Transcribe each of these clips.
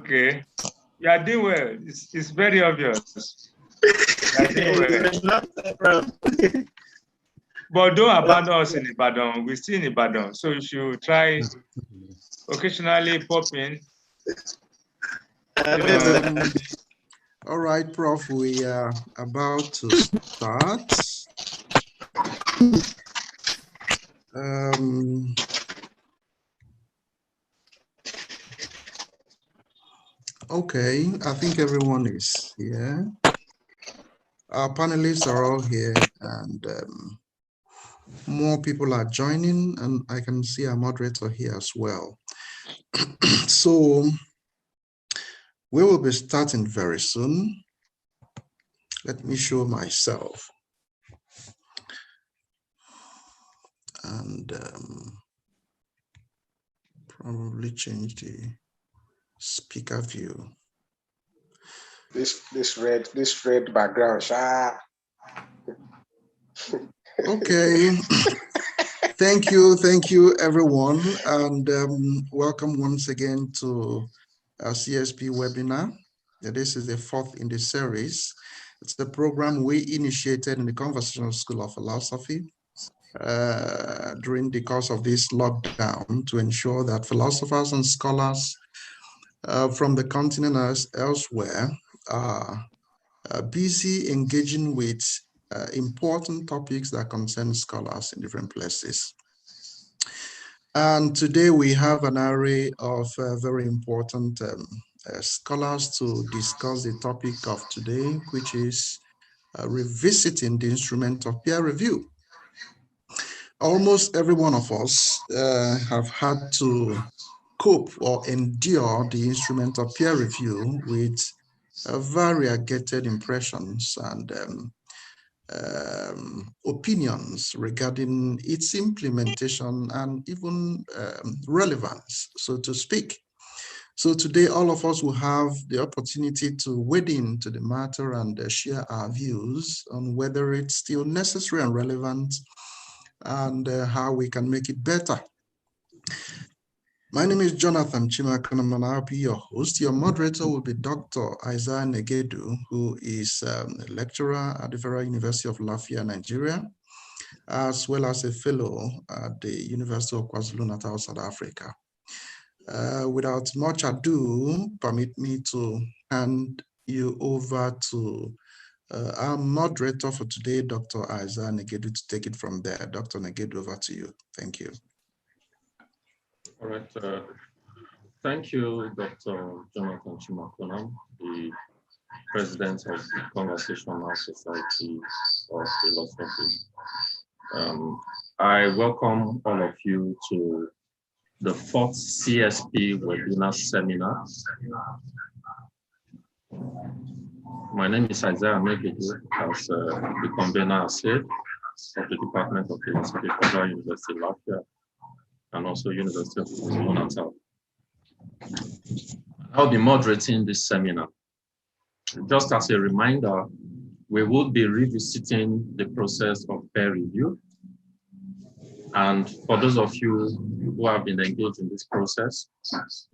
Okay. You are doing well. It's very obvious. You are doing well. But don't abandon us in Ibadan. We're still in Ibadan. So you should try occasionally pop in. All right, Prof, we are about to start. Okay, I think everyone is here. Our panelists are all here, and more people are joining, and I can see our moderator here as well. So we will be starting very soon. Let me show myself. And probably change the speaker view. This red background. Okay. Thank you, everyone, and welcome once again to our CSP webinar. This is the fourth in the series. It's the program we initiated in the Conversational School of Philosophy during the course of this lockdown to ensure that philosophers and scholars from the continent as elsewhere are busy engaging with important topics that concern scholars in different places. And today we have an array of very important scholars to discuss the topic of today, which is revisiting the instrument of peer review. Almost every one of us have had to cope or endure the instrument of peer review with variegated impressions and opinions regarding its implementation and even relevance, so to speak. So today, all of us will have the opportunity to wade into the matter and share our views on whether it's still necessary and relevant and how we can make it better. My name is Jonathan Chimakanam, and I'll be your host. Your moderator will be Dr. Isaiah Negedu, who is a lecturer at the Federal University of Lafayette, Nigeria, as well as a fellow at the University of KwaZulu-Natal, South Africa. Without much ado, permit me to hand you over to our moderator for today, Dr. Isaiah Negedu, to take it from there. Dr. Negedu, over to you. Thank you. All right. Thank you, Dr. Jonathan Chimakonam, the president of the Conversational Society of Philosophy. I welcome all of you to the fourth CSP webinar seminar. My name is Isaiah Negedu, as the convener said, of the Department of Philosophy, Federal University of Lafayette, and also University of KwaZulu-Natal. I'll be moderating this seminar. Just as a reminder, we will be revisiting the process of peer review. And for those of you who have been engaged in this process,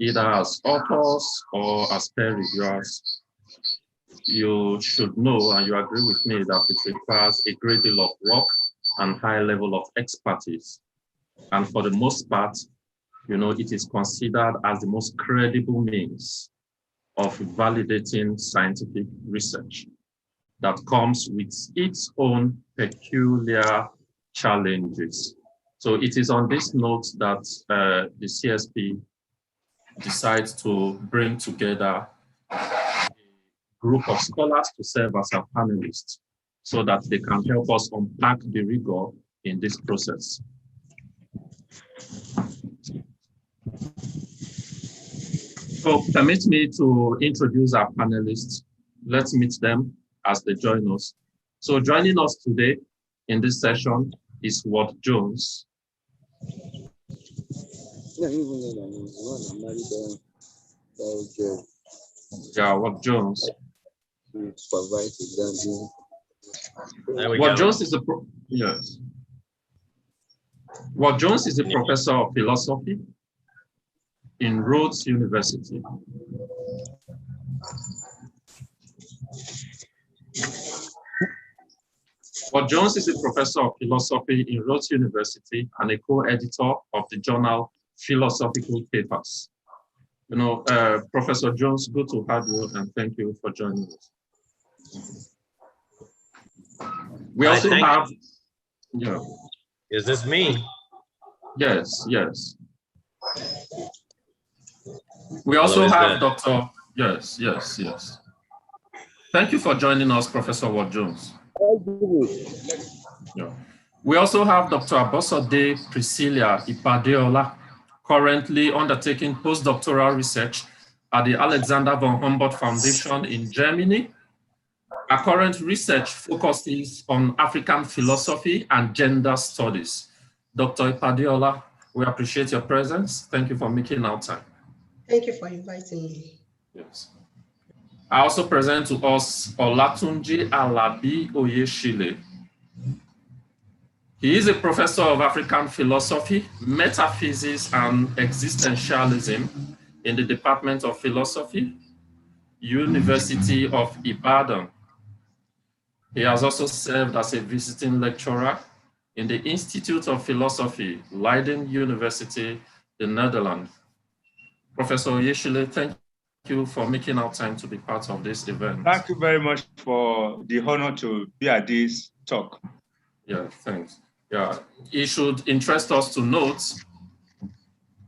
either as authors or as peer reviewers, you should know and you agree with me that it requires a great deal of work and high level of expertise. And for the most part, you know, it is considered as the most credible means of validating scientific research that comes with its own peculiar challenges. So it is on this note that the CSP decides to bring together a group of scholars to serve as our panelists so that they can help us unpack the rigor in this process. So permit me to introduce our panelists. Let's meet them as they join us. So joining us today in this session is Ward Jones. Yeah, Ward Jones. Ward Jones is a Ward Jones is a professor of philosophy in Rhodes University. Ward Jones is a professor of philosophy in Rhodes University and a co-editor of the journal Philosophical Papers. You know, Professor Jones, good to have you, and thank you for joining us. We also have, yeah. Is this me? Yes, yes. We also have Dr. Yes, yes, yes. Thank you for joining us, Professor Ward Jones. Yeah. We also have Dr. Abosede Priscilla Ipadeola, currently undertaking postdoctoral research at the Alexander von Humboldt Foundation in Germany. Our current research focuses on African philosophy and gender studies. Dr. Ipadeola, we appreciate your presence. Thank you for making our time. Thank you for inviting me. Yes. I also present to us Olatunji Alabi Oyeshile. He is a professor of African philosophy, metaphysics, and existentialism in the Department of Philosophy, University of Ibadan. He has also served as a visiting lecturer in the Institute of Philosophy, Leiden University, the Netherlands. Professor Oyeshile, thank you for making our time to be part of this event. Thank you very much for the honor to be at this talk. Yeah, thanks. Yeah, it should interest us to note,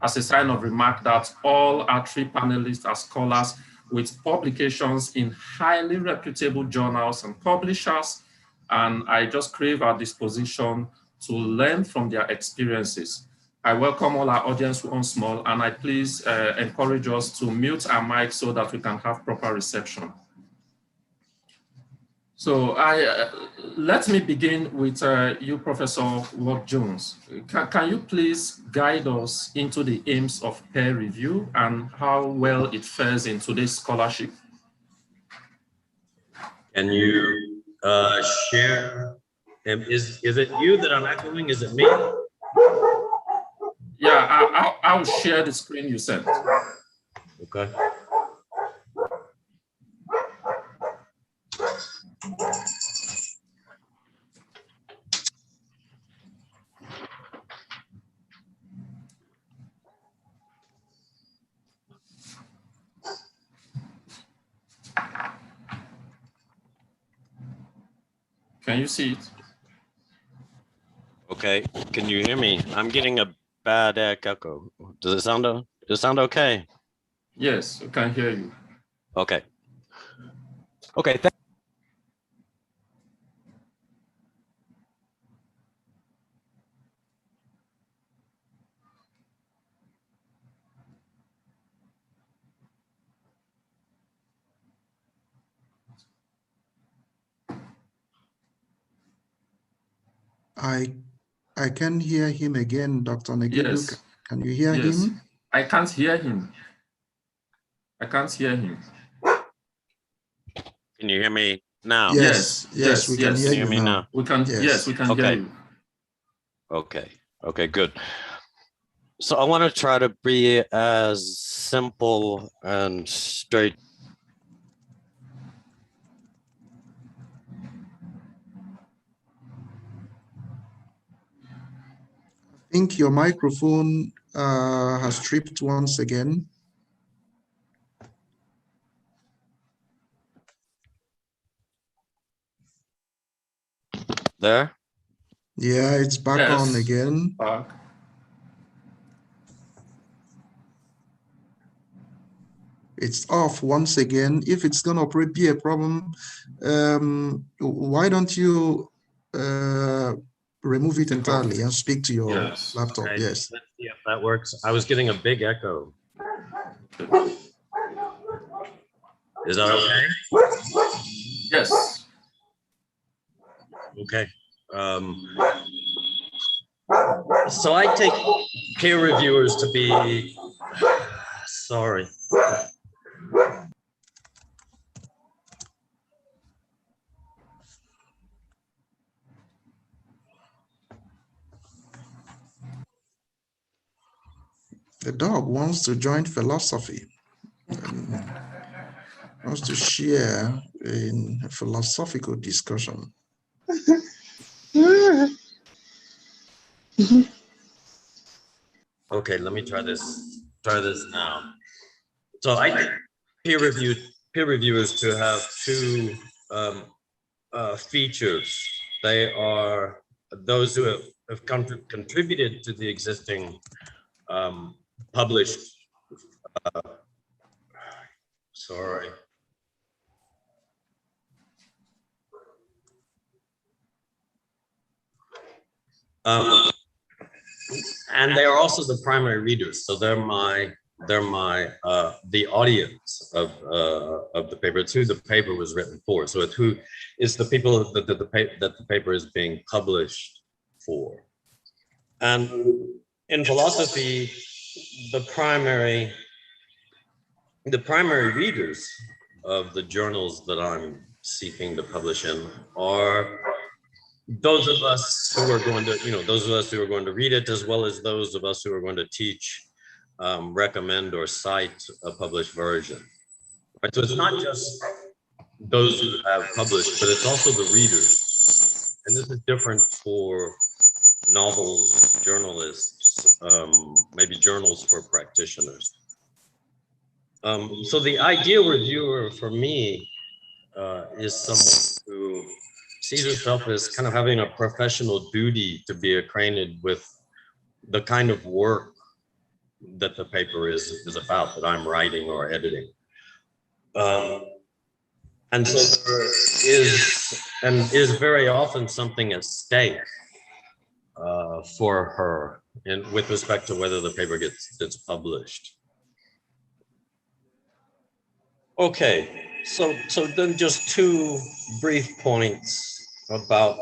as a sign of remark, that all our three panelists are scholars with publications in highly reputable journals and publishers, and I just crave our disposition to learn from their experiences. I welcome all our audience once more, and I please encourage us to mute our mics so that we can have proper reception. So let me begin with you, Professor Ward Jones. Can you please guide us into the aims of peer review and how well it fares in today's scholarship? Can you share? Is it you that I'm echoing? Is it me? Yeah, I'll share the screen you sent. Okay. Can you see it? Okay. Can you hear me? I'm getting a bad echo. Does it sound okay? Yes, I can hear you. Okay. Okay. I can hear him again, Dr. Negidu. Yes. Can you hear him? I can't hear him. I can't hear him. Can you hear me now? Yes, we can hear you now. We can, yes, we can hear you. Okay, good. So I want to try to be as simple and straight. I think your microphone has tripped once again. There? Yeah, it's back on again. Back. It's off once again. If it's going to be a problem, why don't you remove it entirely and speak to your laptop? Okay. Yes. Let's see if that works. I was getting a big echo. Is that okay? Yes. Okay. So I take peer reviewers to be, sorry. The dog wants to join philosophy, wants to share in a philosophical discussion. Okay, let me try this. Try this now. So I think peer reviewers to have two features. They are those who have contributed to the existing published. Sorry. And they are also the primary readers. So they're the audience of the paper. It's who the paper was written for. So it's the people that the paper is being published for. And in philosophy, the primary readers of the journals that I'm seeking to publish in are those of us who are going to, those of us who are going to read it, as well as those of us who are going to teach, recommend, or cite a published version. Right? So it's not just those who have published, but it's also the readers. And this is different for novels, journalists, maybe journals for practitioners. So the ideal reviewer for me is someone who sees herself as kind of having a professional duty to be acquainted with the kind of work that the paper is about, that I'm writing or editing. And so there is very often something at stake for her with respect to whether the paper gets published. Okay, so then just two brief points about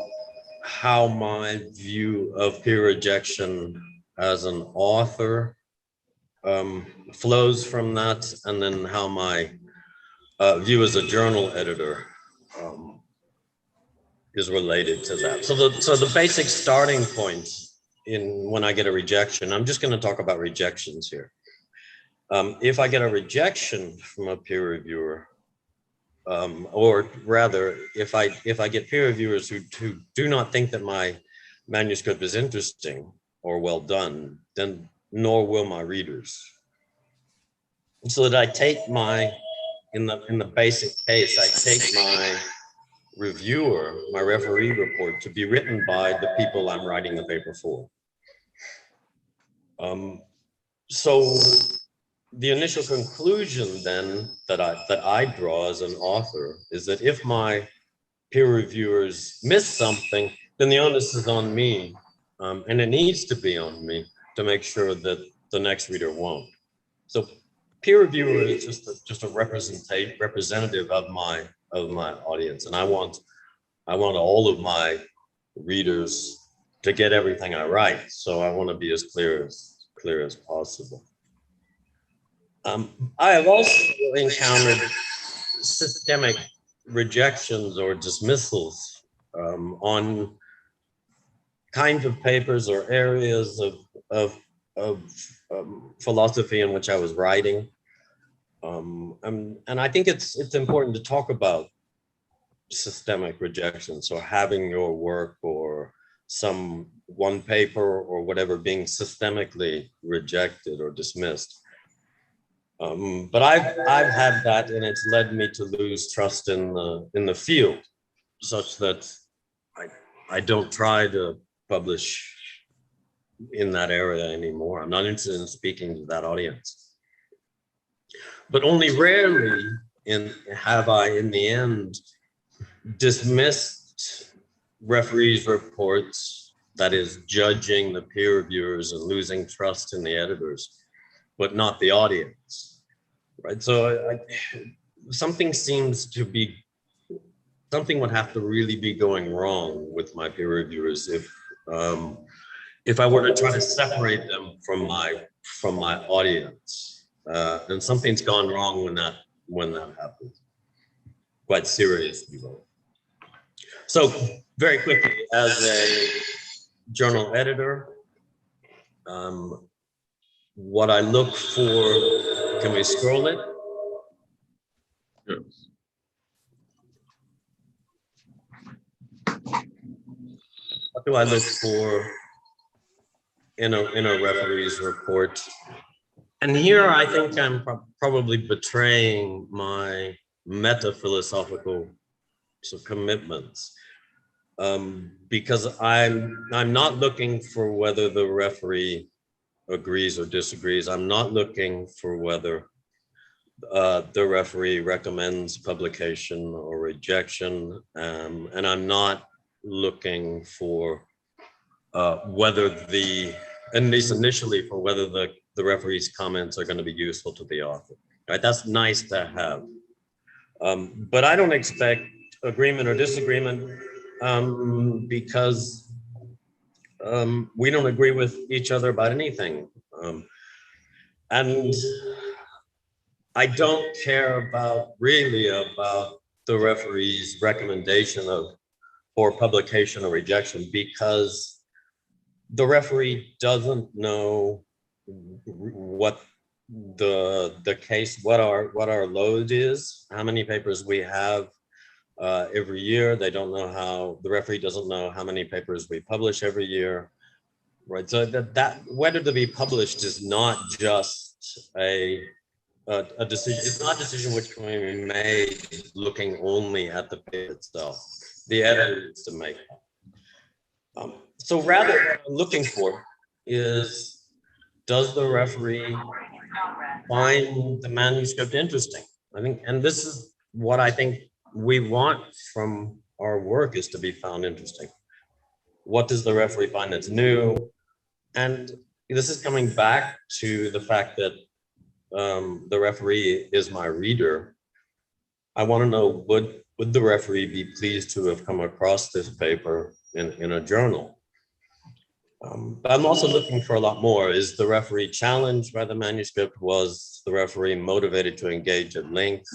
how my view of peer rejection as an author flows from that, and then how my view as a journal editor is related to that. So the basic starting point when I get a rejection, I'm just going to talk about rejections here. If I get a rejection from a peer reviewer, or rather, if I get peer reviewers who do not think that my manuscript is interesting or well done, then nor will my readers. So that I take in the basic case, I take my reviewer, my referee report, to be written by the people I'm writing the paper for. So the initial conclusion then that I draw as an author is that if my peer reviewers miss something, then the onus is on me, and it needs to be on me to make sure that the next reader won't. So peer reviewer is just a representative of my audience, and I want all of my readers to get everything I write. So I want to be as clear as possible. I have also encountered systemic rejections or dismissals on kinds of papers or areas of philosophy in which I was writing. And I think it's important to talk about systemic rejection. So having your work or one paper or whatever being systemically rejected or dismissed. But I've had that, and it's led me to lose trust in the field, such that I don't try to publish in that area anymore. I'm not interested in speaking to that audience. But only rarely have I, in the end, dismissed referees' reports, that is, judging the peer reviewers and losing trust in the editors, but not the audience, right? So something would have to really be going wrong with my peer reviewers if I were to try to separate them from my audience. And something's gone wrong when that happens. Quite seriously, though. So very quickly, as a journal editor, what I look for, can we scroll it? Yes. What do I look for in a referee's report. And here I think I'm probably betraying my meta-philosophical commitments, because I'm not looking for whether the referee agrees or disagrees. I'm not looking for whether the referee recommends publication or rejection, and I'm not looking for whether at least initially, for whether the referee's comments are going to be useful to the author. Right? That's nice to have, but I don't expect agreement or disagreement, because we don't agree with each other about anything, and I don't care really about the referee's recommendation for publication or rejection, because the referee doesn't know what the case, what our load is, how many papers we have every year. They don't know the referee doesn't know how many papers we publish every year, right? So that whether to be published is not just a decision. It's not a decision which can be made looking only at the paper itself. The editor needs to make that. So rather, what I'm looking for is, does the referee find the manuscript interesting? I think, and this is what I think we want from our work, is to be found interesting. What does the referee find that's new? And this is coming back to the fact that the referee is my reader. I want to know, would the referee be pleased to have come across this paper in a journal? But I'm also looking for a lot more. Is the referee challenged by the manuscript? Was the referee motivated to engage at length?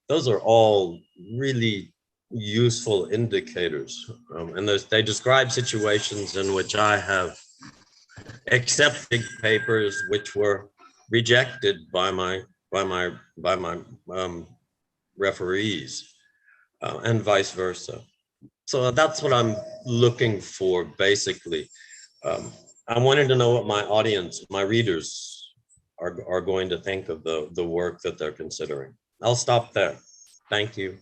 Those are all really useful indicators. And they describe situations in which I have accepted papers which were rejected by my referees, and vice versa. So that's what I'm looking for, basically. I wanted to know what my audience, my readers, are going to think of the work that they're considering. I'll stop there. Thank you.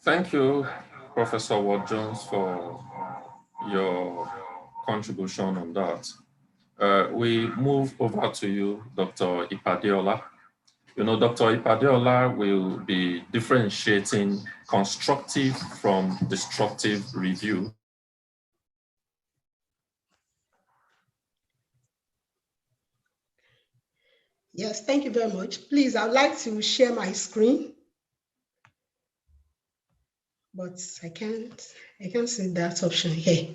Thank you, Professor Ward-Jones, for your contribution on that. We move over to you, Dr. Ipadeola. You know, Dr. Ipadeola will be differentiating constructive from destructive review. Yes, thank you very much. Please, I'd like to share my screen, but I can't see that option here.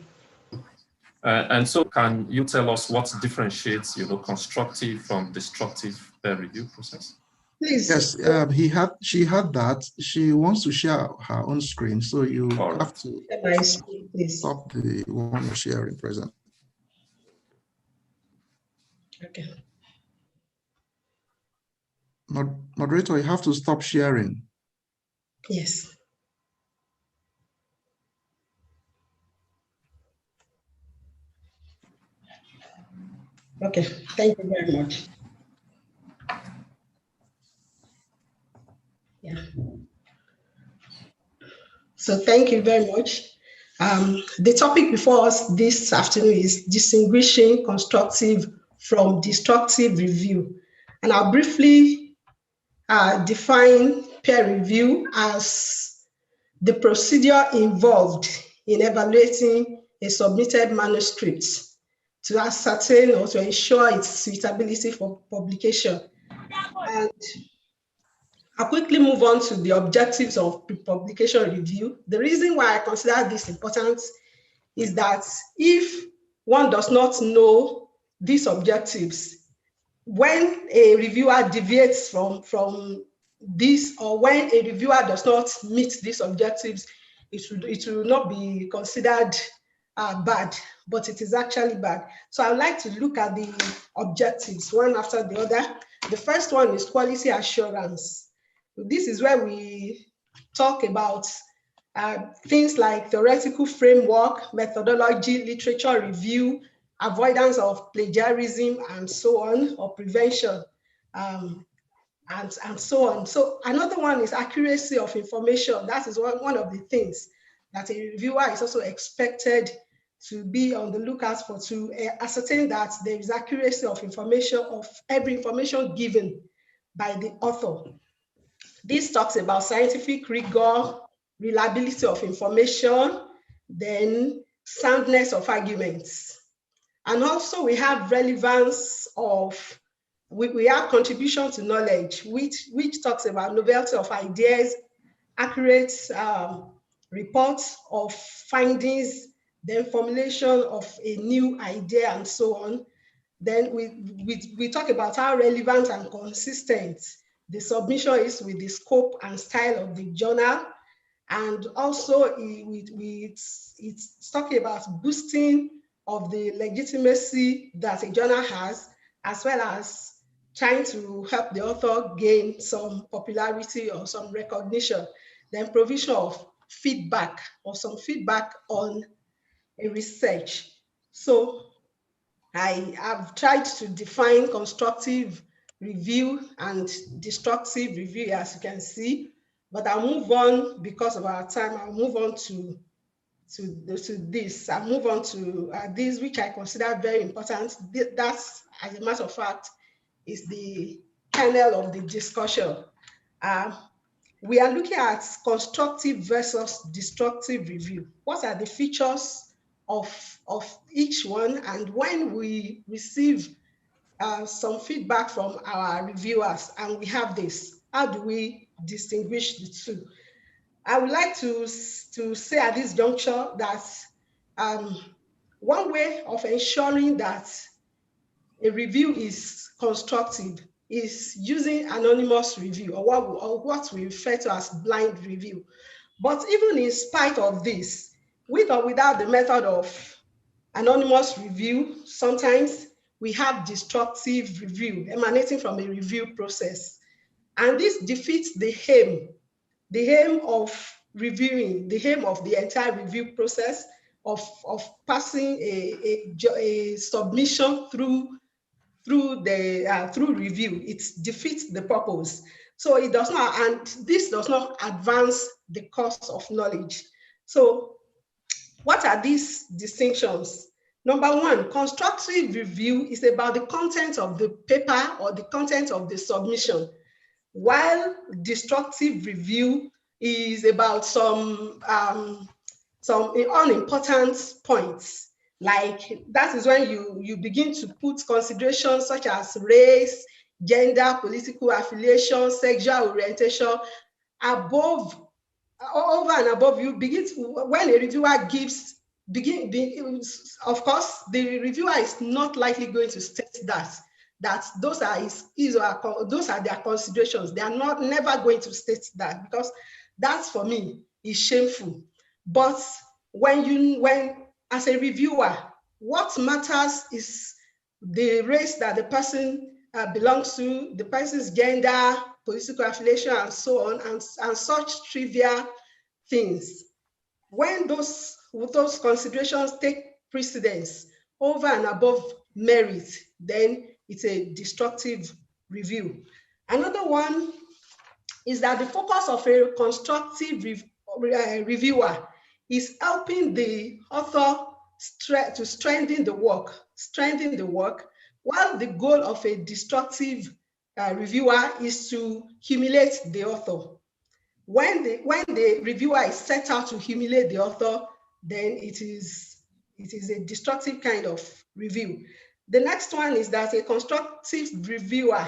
And so can you tell us what differentiates, constructive from destructive peer review process? Please. Yes, she had that. She wants to share her own screen, so you have to my screen, please. Stop the one you're sharing present. Okay. Moderator, you have to stop sharing. Yes. Okay, thank you very much. Yeah. So thank you very much. The topic before us this afternoon is distinguishing constructive from destructive review. And I'll briefly define peer review as the procedure involved in evaluating a submitted manuscript to ascertain or to ensure its suitability for publication. And I'll quickly move on to the objectives of pre-publication review. The reason why I consider this important is that if one does not know these objectives, when a reviewer deviates from this, or when a reviewer does not meet these objectives, it will not be considered bad, but it is actually bad. So I'd like to look at the objectives one after the other. The first one is quality assurance. This is where we talk about things like theoretical framework, methodology, literature review, avoidance of plagiarism, and so on, or prevention, and so on. So another one is accuracy of information. That is one of the things that a reviewer is also expected to be on the lookout for, to ascertain that there is accuracy of information, of every information given by the author. This talks about scientific rigor, reliability of information, then soundness of arguments. And also we have relevance of, we have contribution to knowledge, which talks about novelty of ideas, accurate reports of findings, then formulation of a new idea, and so on. Then we talk about how relevant and consistent the submission is with the scope and style of the journal. And also it's talking about boosting of the legitimacy that a journal has, as well as trying to help the author gain some popularity or some recognition. Then provision of feedback, or some feedback on a research. So I have tried to define constructive review and destructive review, as you can see, but I'll move on because of our time. I'll move on to this. I'll move on to this, which I consider very important. That's, as a matter of fact, is the kernel of the discussion. We are looking at constructive versus destructive review. What are the features of each one? And when we receive some feedback from our reviewers and we have this, how do we distinguish the two? I would like to say at this juncture that one way of ensuring that a review is constructive is using anonymous review, or what we refer to as blind review. But even in spite of this, with or without the method of anonymous review, sometimes we have destructive review emanating from a review process. And this defeats the aim of reviewing, the aim of the entire review process of passing a submission through review. It defeats the purpose. So it does not, and this does not advance the cause of knowledge. So what are these distinctions? Number one, constructive review is about the content of the paper or the content of the submission, while destructive review is about some unimportant points. Like, that is when you begin to put considerations such as race, gender, political affiliation, sexual orientation above, over and above. You begin to, when a reviewer gives, of course, the reviewer is not likely going to state that those are those are their considerations. They are never going to state that, because that, for me, is shameful. But when as a reviewer, what matters is the race that the person belongs to, the person's gender, political affiliation, and so on, and such trivial things. When those considerations take precedence over and above merit, then it's a destructive review. Another one is that the focus of a constructive reviewer is helping the author to strengthen the work, while the goal of a destructive reviewer is to humiliate the author. When the reviewer is set out to humiliate the author, then it is a destructive kind of review. The next one is that a constructive reviewer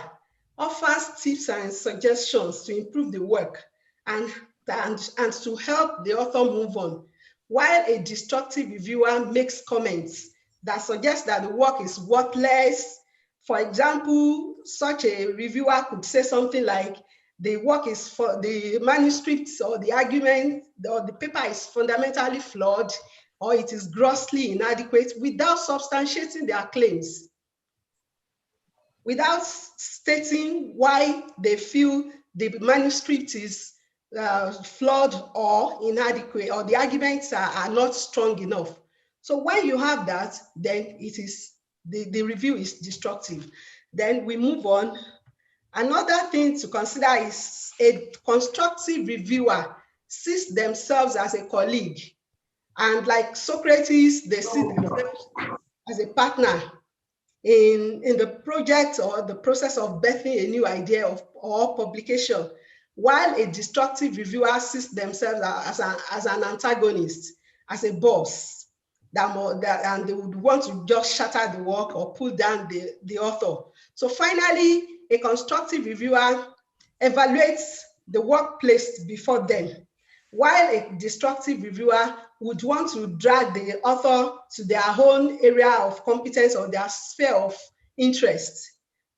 offers tips and suggestions to improve the work and to help the author move on, while a destructive reviewer makes comments that suggest that the work is worthless. For example, such a reviewer could say something like, the work is, for the manuscripts or the argument or the paper is fundamentally flawed, or it is grossly inadequate, without substantiating their claims, without stating why they feel the manuscript is flawed or inadequate, or the arguments are not strong enough. So when you have that, then it is the review is destructive. Then we move on. Another thing to consider is a constructive reviewer sees themselves as a colleague. And like Socrates, they see themselves as a partner in the project or the process of birthing a new idea or publication, while a destructive reviewer sees themselves as an antagonist, as a boss, and they would want to just shatter the work or pull down the author. So finally, a constructive reviewer evaluates the work placed before them, while a destructive reviewer would want to drag the author to their own area of competence or their sphere of interest.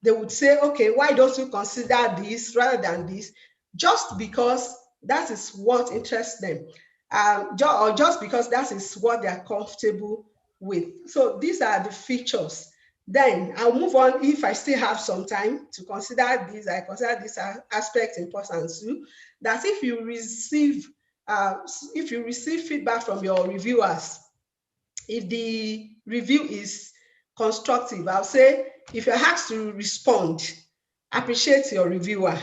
They would say, okay, why don't you consider this rather than this? Just because that is what interests them, or just because that is what they're comfortable with. So these are the features. Then I'll move on. If I still have some time to consider this, I consider this aspect important too, that if you receive feedback from your reviewers, if the review is constructive, I'll say, if you're asked to respond, appreciate your reviewer.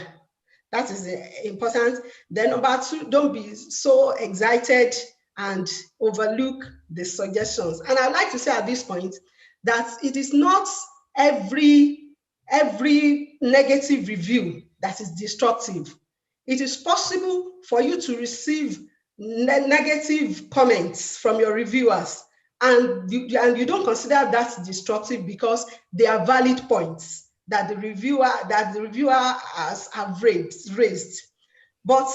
That is important. Then number two, don't be so excited and overlook the suggestions. And I'd like to say at this point that it is not every negative review that is destructive. It is possible for you to receive negative comments from your reviewers, and you don't consider that destructive because they are valid points that the reviewer have raised. But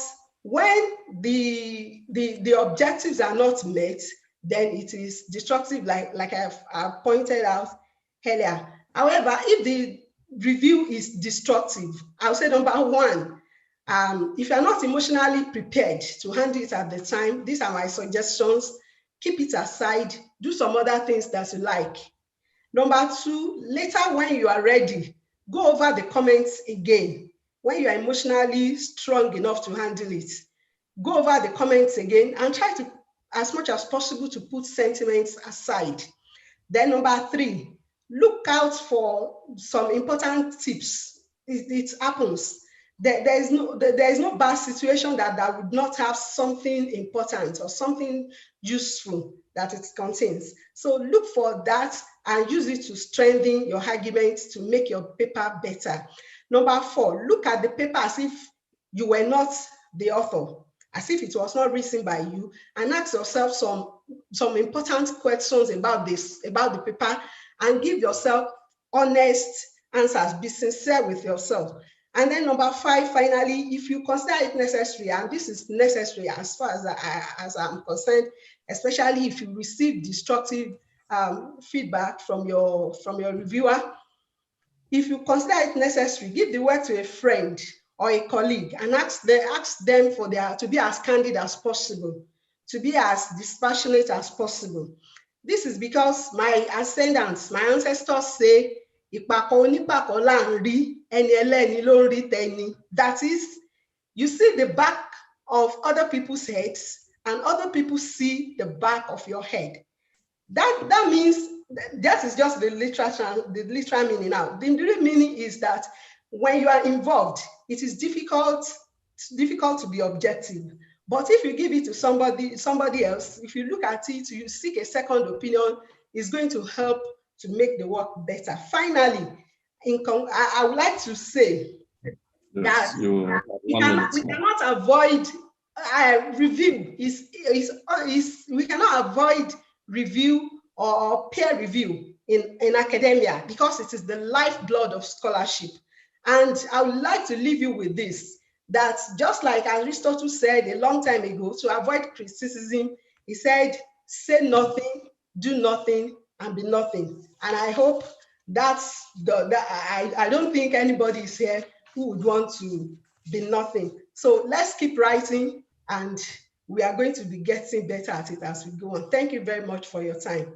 when the objectives are not met, then it is destructive, like I've pointed out earlier. However, if the review is destructive, I'll say number one, if you're not emotionally prepared to handle it at the time, these are my suggestions. Keep it aside, do some other things that you like. Number two, later when you are ready, go over the comments again. When you are emotionally strong enough to handle it, go over the comments again and try to, as much as possible, to put sentiments aside. Then number three, look out for some important tips. It happens. There is no bad situation that would not have something important or something useful that it contains. So look for that and use it to strengthen your arguments to make your paper better. Number four, look at the paper as if you were not the author, as if it was not written by you, and ask yourself some important questions about the paper, and give yourself honest answers. Be sincere with yourself. And then number five, finally, if you consider it necessary, and this is necessary as far as I'm concerned, especially if you receive destructive feedback from your reviewer, if you consider it necessary, give the work to a friend or a colleague and ask them to be as candid as possible, to be as dispassionate as possible. This is because my ascendants, my ancestors say, that is, you see the back of other people's heads and other people see the back of your head. That means that is just the literal meaning now. The real meaning is that when you are involved, it is difficult to be objective. But if you give it to somebody else, if you look at it, you seek a second opinion, it's going to help to make the work better. Finally, I would like to say that we cannot avoid review. We cannot avoid review or peer review in academia because it is the lifeblood of scholarship. And I would like to leave you with this, that just like Aristotle said a long time ago, to avoid criticism, he said, say nothing, do nothing, and be nothing. And I hope that's I don't think anybody is here who would want to be nothing. So let's keep writing, and we are going to be getting better at it as we go on. Thank you very much for your time.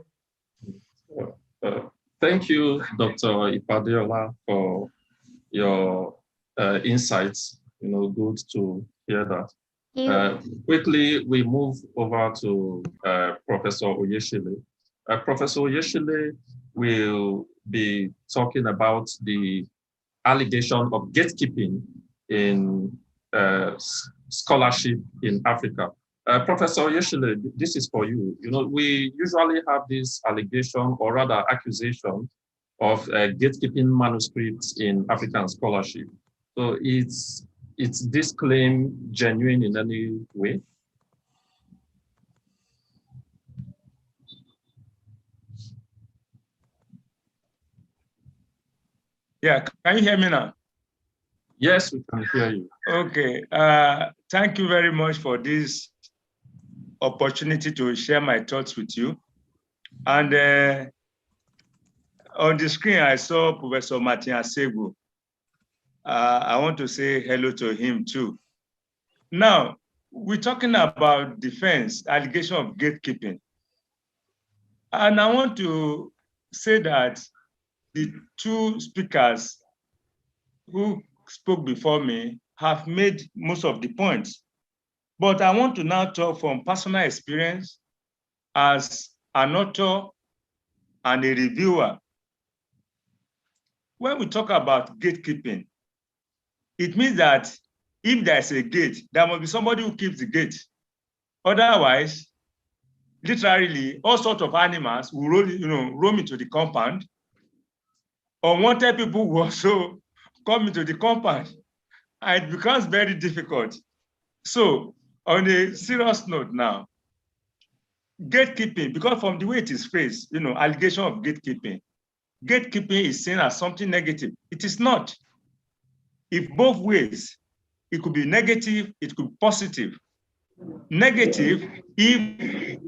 Thank you, Dr. Ipadeola, for your insights. Good to hear that. Quickly, we move over to Professor Oyeshile. Professor Oyeshile will be talking about the allegation of gatekeeping in scholarship in Africa. Professor Oyeshile, this is for you. You know, we usually have this allegation, or rather accusation, of gatekeeping manuscripts in African scholarship. So is this claim genuine in any way? Yeah, can you hear me now? Yes, we can hear you. Okay, thank you very much for this opportunity to share my thoughts with you. And on the screen, I saw Professor Martin Asegu. I want to say hello to him too. Now, we're talking about defense, allegation of gatekeeping. And I want to say that the two speakers who spoke before me have made most of the points. But I want to now talk from personal experience as an author and a reviewer. When we talk about gatekeeping, it means that if there's a gate, there must be somebody who keeps the gate. Otherwise, literally, all sorts of animals will roam into the compound. Unwanted people will also come into the compound, and it becomes very difficult. So, on a serious note now, gatekeeping, because from the way it is phrased, allegation of gatekeeping is seen as something negative. It is not. If both ways, it could be negative, it could be positive. Negative if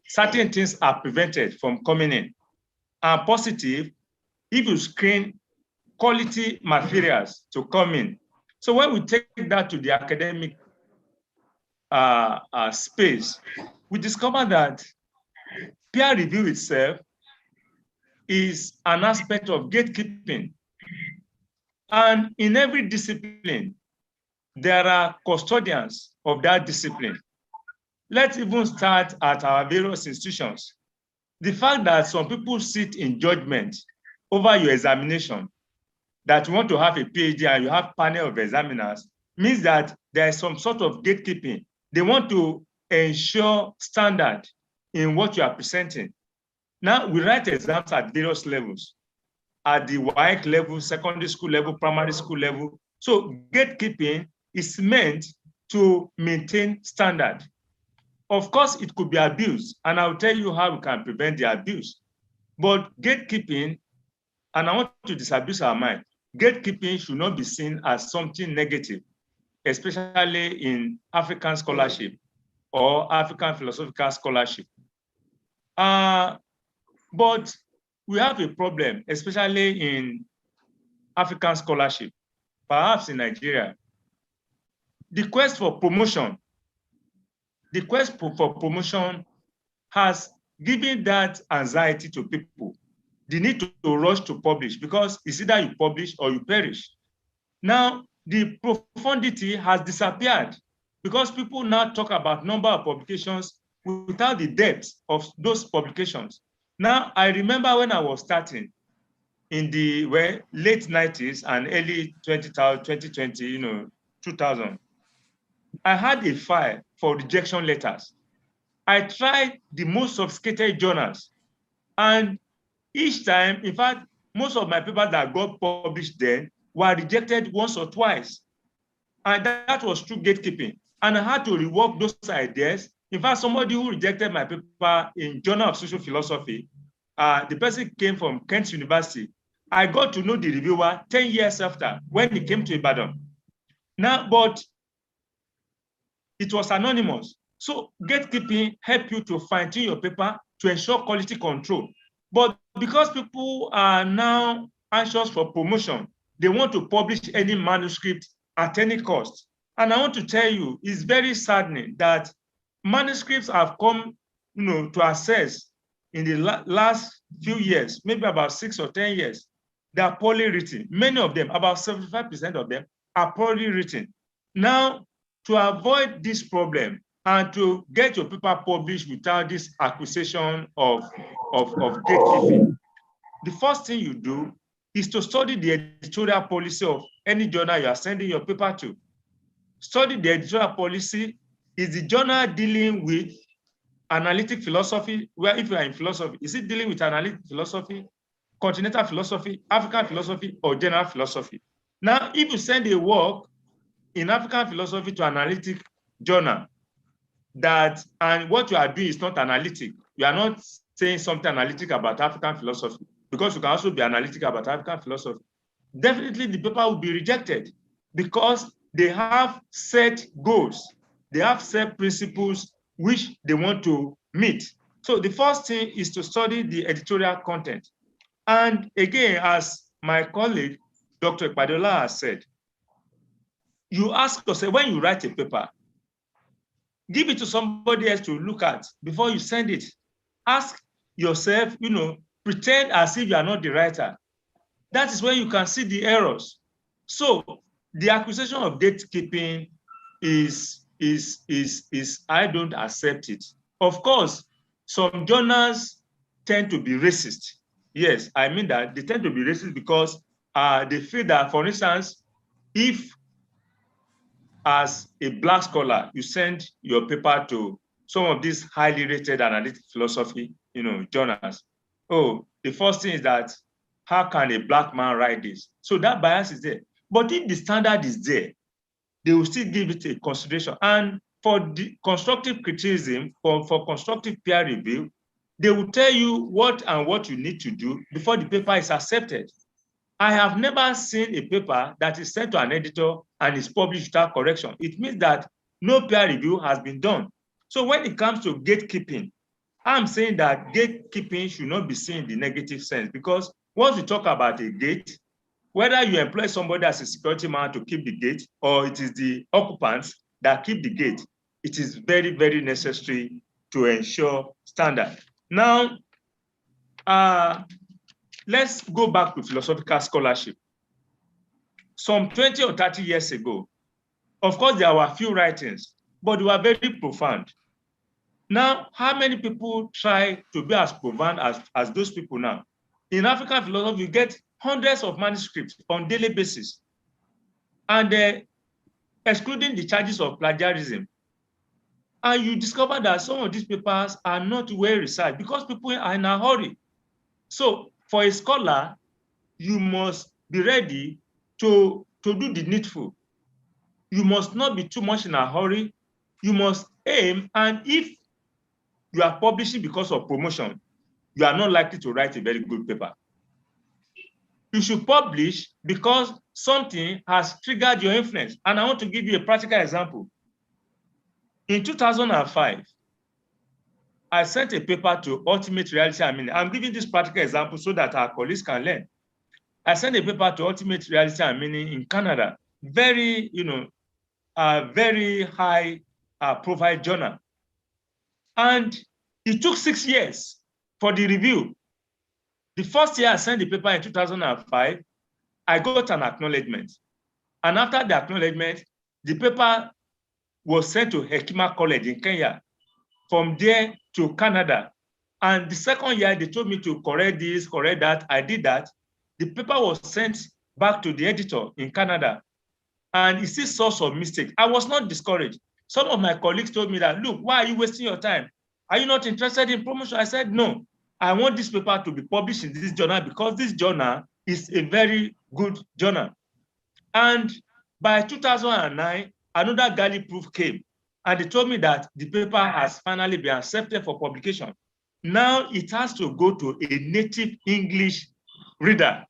certain things are prevented from coming in, and positive if you screen quality materials to come in. So when we take that to the academic space, we discover that peer review itself is an aspect of gatekeeping. And in every discipline, there are custodians of that discipline. Let's even start at our various institutions. The fact that some people sit in judgment over your examination, that you want to have a PhD and you have panel of examiners, means that there is some sort of gatekeeping. They want to ensure standard in what you are presenting. Now, we write exams at various levels, at the WAEC level, secondary school level, primary school level. So gatekeeping is meant to maintain standard. Of course, it could be abused, and I'll tell you how we can prevent the abuse. But gatekeeping, and I want to disabuse our mind, gatekeeping should not be seen as something negative, especially in African scholarship or African philosophical scholarship. But we have a problem, especially in African scholarship, perhaps in Nigeria. The quest for promotion has given that anxiety to people, the need to rush to publish, because it's either you publish or you perish. Now, the profundity has disappeared because people now talk about number of publications without the depth of those publications. Now, I remember when I was starting in the late 90s and early 2020, 2000, I had a file for rejection letters. I tried the most sophisticated journals, and each time, in fact, most of my papers that got published then were rejected once or twice. And that was through gatekeeping. And I had to rework those ideas. In fact, somebody who rejected my paper in Journal of Social Philosophy, the person came from Kent University. I got to know the reviewer 10 years after when he came to Ibadan. Now, but it was anonymous. So gatekeeping helps you to fine-tune your paper to ensure quality control. But because people are now anxious for promotion, they want to publish any manuscript at any cost. And I want to tell you, it's very saddening that manuscripts have come to access in the last few years, maybe about 6 or 10 years. They are poorly written. Many of them, about 75% of them, are poorly written. Now, to avoid this problem and to get your paper published without this accusation of gatekeeping, the first thing you do is to study the editorial policy of any journal you are sending your paper to. Study the editorial policy. Is the journal dealing with analytic philosophy? Where if you are in philosophy, is it dealing with analytic philosophy, continental philosophy, African philosophy, or general philosophy? Now, if you send a work in African philosophy to analytic journal, and what you are doing is not analytic, you are not saying something analytic about African philosophy, because you can also be analytic about African philosophy, definitely the paper will be rejected because they have set goals, they have set principles which they want to meet. So the first thing is to study the editorial content. And again, as my colleague, Dr. Ipadeola has said, you ask yourself, when you write a paper, give it to somebody else to look at before you send it. Ask yourself, pretend as if you are not the writer. That is when you can see the errors. So the accusation of gatekeeping is I don't accept it. Of course, some journals tend to be racist. Yes, I mean that they tend to be racist because they feel that, for instance, if as a Black scholar, you send your paper to some of these highly rated analytic philosophy, journals. Oh, the first thing is that, how can a Black man write this? So that bias is there. But if the standard is there, they will still give it a consideration. And for the constructive criticism, for constructive peer review, they will tell you what you need to do before the paper is accepted. I have never seen a paper that is sent to an editor and is published without correction. It means that no peer review has been done. So when it comes to gatekeeping, I'm saying that gatekeeping should not be seen in the negative sense, because once we talk about a gate, whether you employ somebody as a security man to keep the gate or it is the occupants that keep the gate, it is very, very necessary to ensure standard. Now, let's go back to philosophical scholarship. Some 20 or 30 years ago, of course, there were a few writings, but they were very profound. Now, how many people try to be as profound as those people now? In African philosophy, you get hundreds of manuscripts on a daily basis, and excluding the charges of plagiarism. And you discover that some of these papers are not well researched because people are in a hurry. So for a scholar, you must be ready to do the needful. You must not be too much in a hurry. You must aim, and if you are publishing because of promotion, you are not likely to write a very good paper. You should publish because something has triggered your influence. And I want to give you a practical example. In 2005, I sent a paper to Ultimate Reality and Meaning. I'm giving this practical example so that our colleagues can learn. I sent a paper to Ultimate Reality and Meaning in Canada. Very, very high profile journal. And it took 6 years for the review. The first year I sent the paper in 2005, I got an acknowledgement. And after the acknowledgement, the paper was sent to Hekima College in Kenya. From there to Canada. And the second year, they told me to correct this, correct that. I did that. The paper was sent back to the editor in Canada. And he still saw some mistakes. I was not discouraged. Some of my colleagues told me that, look, why are you wasting your time? Are you not interested in promotion? I said, no. I want this paper to be published in this journal because this journal is a very good journal. And by 2009, another galley proof came. And they told me that the paper has finally been accepted for publication. Now it has to go to a native English reader.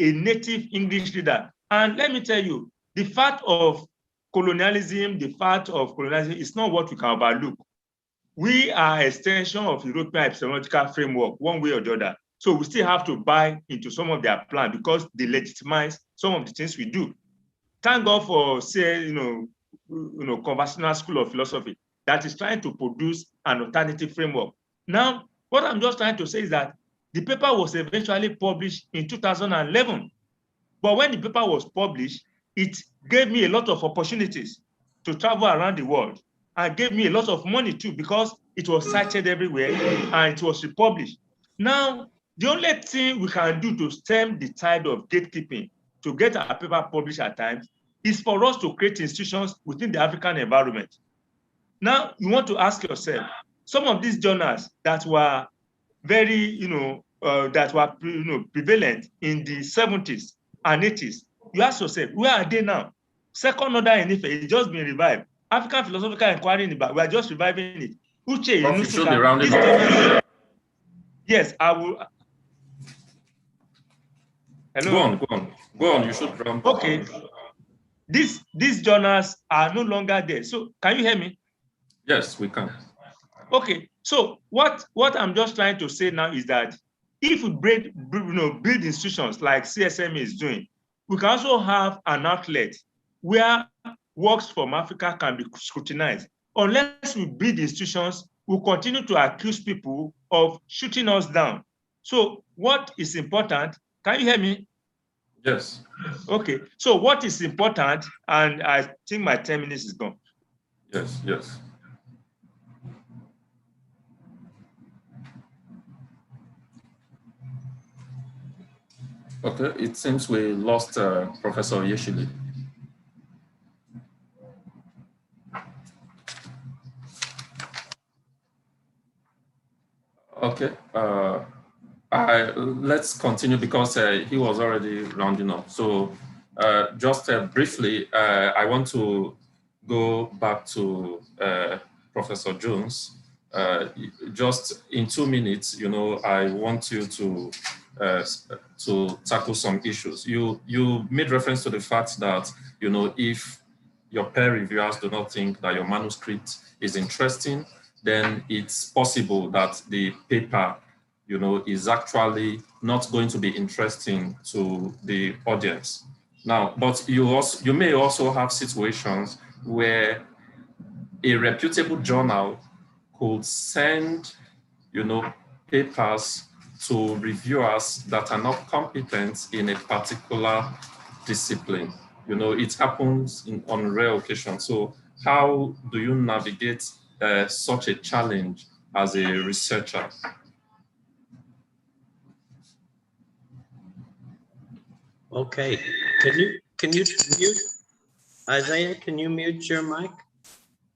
A native English reader. And let me tell you, the fact of colonialism is not what we can overlook. We are an extension of European epistemological framework, one way or the other. So we still have to buy into some of their plans because they legitimize some of the things we do. Thank God for, say, Conversational School of Philosophy that is trying to produce an alternative framework. Now, what I'm just trying to say is that the paper was eventually published in 2011. But when the paper was published, it gave me a lot of opportunities to travel around the world and gave me a lot of money too, because it was cited everywhere and it was republished. Now, the only thing we can do to stem the tide of gatekeeping, to get our paper published at times, is for us to create institutions within the African environment. Now, you want to ask yourself, some of these journals that were very, prevalent in the 70s and 80s, you ask yourself, where are they now? Second order in Ife, it's just been revived. African Philosophical Inquiry in Iba, we are just reviving it. Uche, Prof, you should be rounding up. Yes, I will. Hello? Go on, you should round up. Okay. These journals are no longer there. So can you hear me? Yes, we can. Okay, so what I'm just trying to say now is that if we build institutions like CSM is doing, we can also have an outlet where works from Africa can be scrutinized. Unless we build institutions, we'll continue to accuse people of shooting us down. So what is important? Can you hear me? Yes. Okay, so what is important, and I think my 10 minutes is gone. Yes. Okay, it seems we lost Professor Oyeshile. Okay, let's continue because he was already rounding up. So just briefly, I want to go back to Professor Jones. Just in 2 minutes, I want you to tackle some issues. You made reference to the fact that, if your peer reviewers do not think that your manuscript is interesting, then it's possible that the paper, is actually not going to be interesting to the audience. Now, but you may also have situations where a reputable journal could send, papers to reviewers that are not competent in a particular discipline. It happens on rare occasions. So how do you navigate such a challenge as a researcher? Okay, can you mute, Isaiah, can you mute your mic?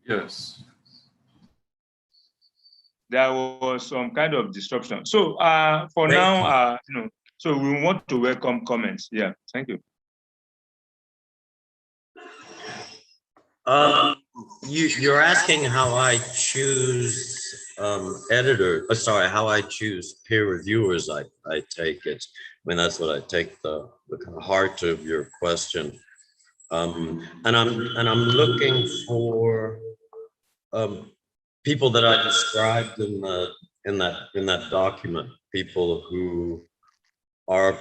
Yes. There was some kind of disruption. So for now, so we want to welcome comments. Yeah, thank you. You're asking how I choose how I choose peer reviewers. I take it. I mean, that's what I take the kind of heart of your question. And I'm looking for people that I described in that document, people who are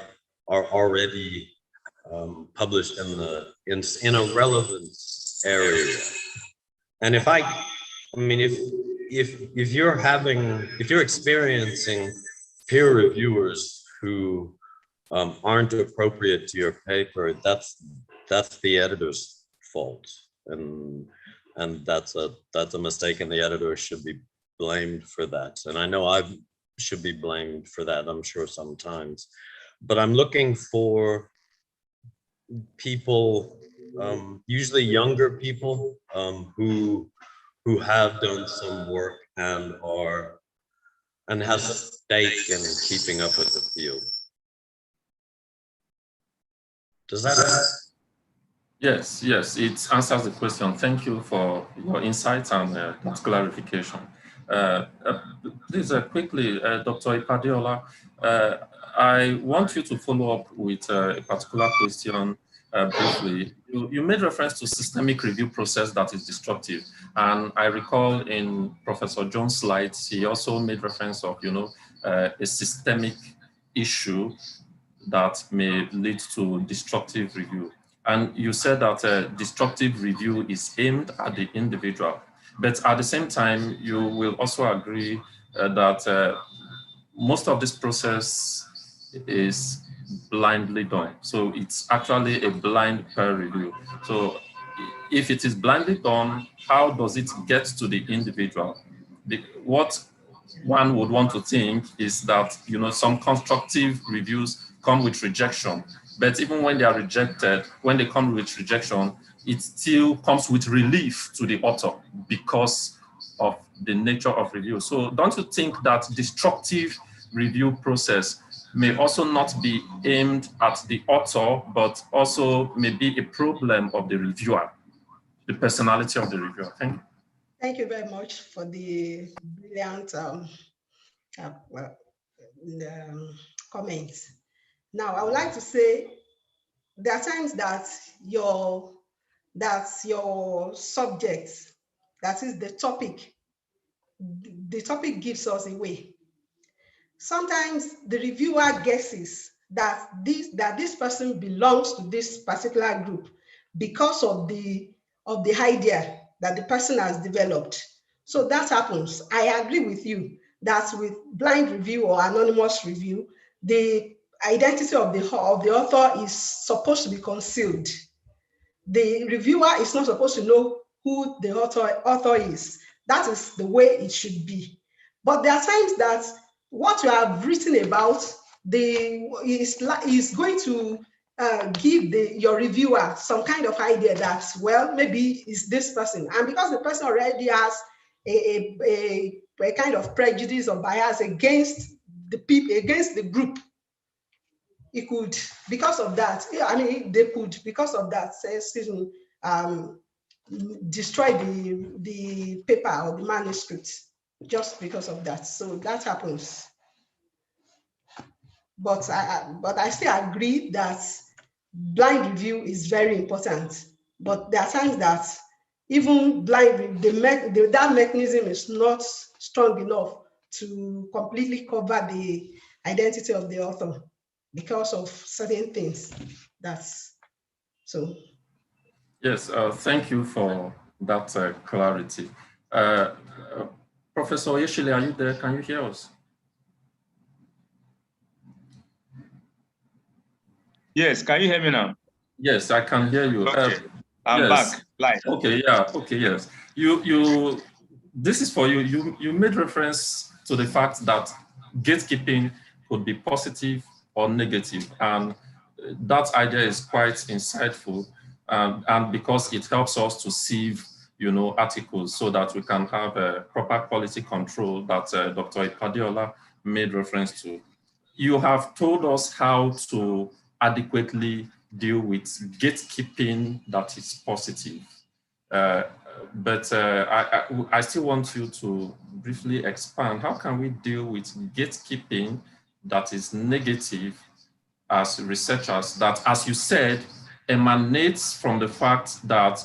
already published in a relevance area. And if you're experiencing peer reviewers who aren't appropriate to your paper, that's the editor's fault, and that's a mistake, and the editor should be blamed for that. And I know I should be blamed for that, I'm sure, sometimes. But I'm looking for people, usually younger people, who have done some work and has stake in keeping up with the field. Does that answer? Yes, it answers the question. Thank you for your insights and that clarification. Please, quickly, Dr. Ipadeola, I want you to follow up with a particular question briefly. You made reference to systemic review process that is destructive. And I recall in Professor Jones' slides, he also made reference of, a systemic issue that may lead to destructive review. And you said that destructive review is aimed at the individual. But at the same time, you will also agree that most of this process is blindly done. So it's actually a blind peer review. So if it is blindly done, how does it get to the individual? What one would want to think is that, you know, some constructive reviews come with rejection, but even when they are rejected, when they come with rejection, it still comes with relief to the author because of the nature of review. So don't you think that destructive review process may also not be aimed at the author, but also may be a problem of the reviewer, the personality of the reviewer? Thank you. Thank you very much for the brilliant comments. Now, I would like to say there are times that your subject, that is the topic gives us away. Sometimes the reviewer guesses that this person belongs to this particular group because of the idea that the person has developed. So that happens. I agree with you that with blind review or anonymous review, the identity of the author is supposed to be concealed. The reviewer is not supposed to know who the author is. That is the way it should be. But there are times that what you have written about is going to give your reviewer some kind of idea that, well, maybe it's this person. And because the person already has a kind of prejudice or bias against the people, against the group, it could, because of that, they could, because of that, say, excuse me, destroy the paper or the manuscript just because of that. So that happens. But I still agree that blind review is very important. But there are times that even blind review, that mechanism is not strong enough to completely cover the identity of the author because of certain things. That's so. Yes, thank you for that clarity. Professor Oyeshile, are you there? Can you hear us? Yes, can you hear me now? Yes, I can hear you. Okay. I'm yes. back live. Okay, yeah, okay, yes. This is for you. You made reference to the fact that gatekeeping could be positive or negative, and that idea is quite insightful, and because it helps us to sieve, you know, articles so that we can have a proper quality control that Dr. Ipadeola made reference to. You have told us how to adequately deal with gatekeeping that is positive. But I still want you to briefly expand. How can we deal with gatekeeping that is negative as researchers, that, as you said, emanates from the fact that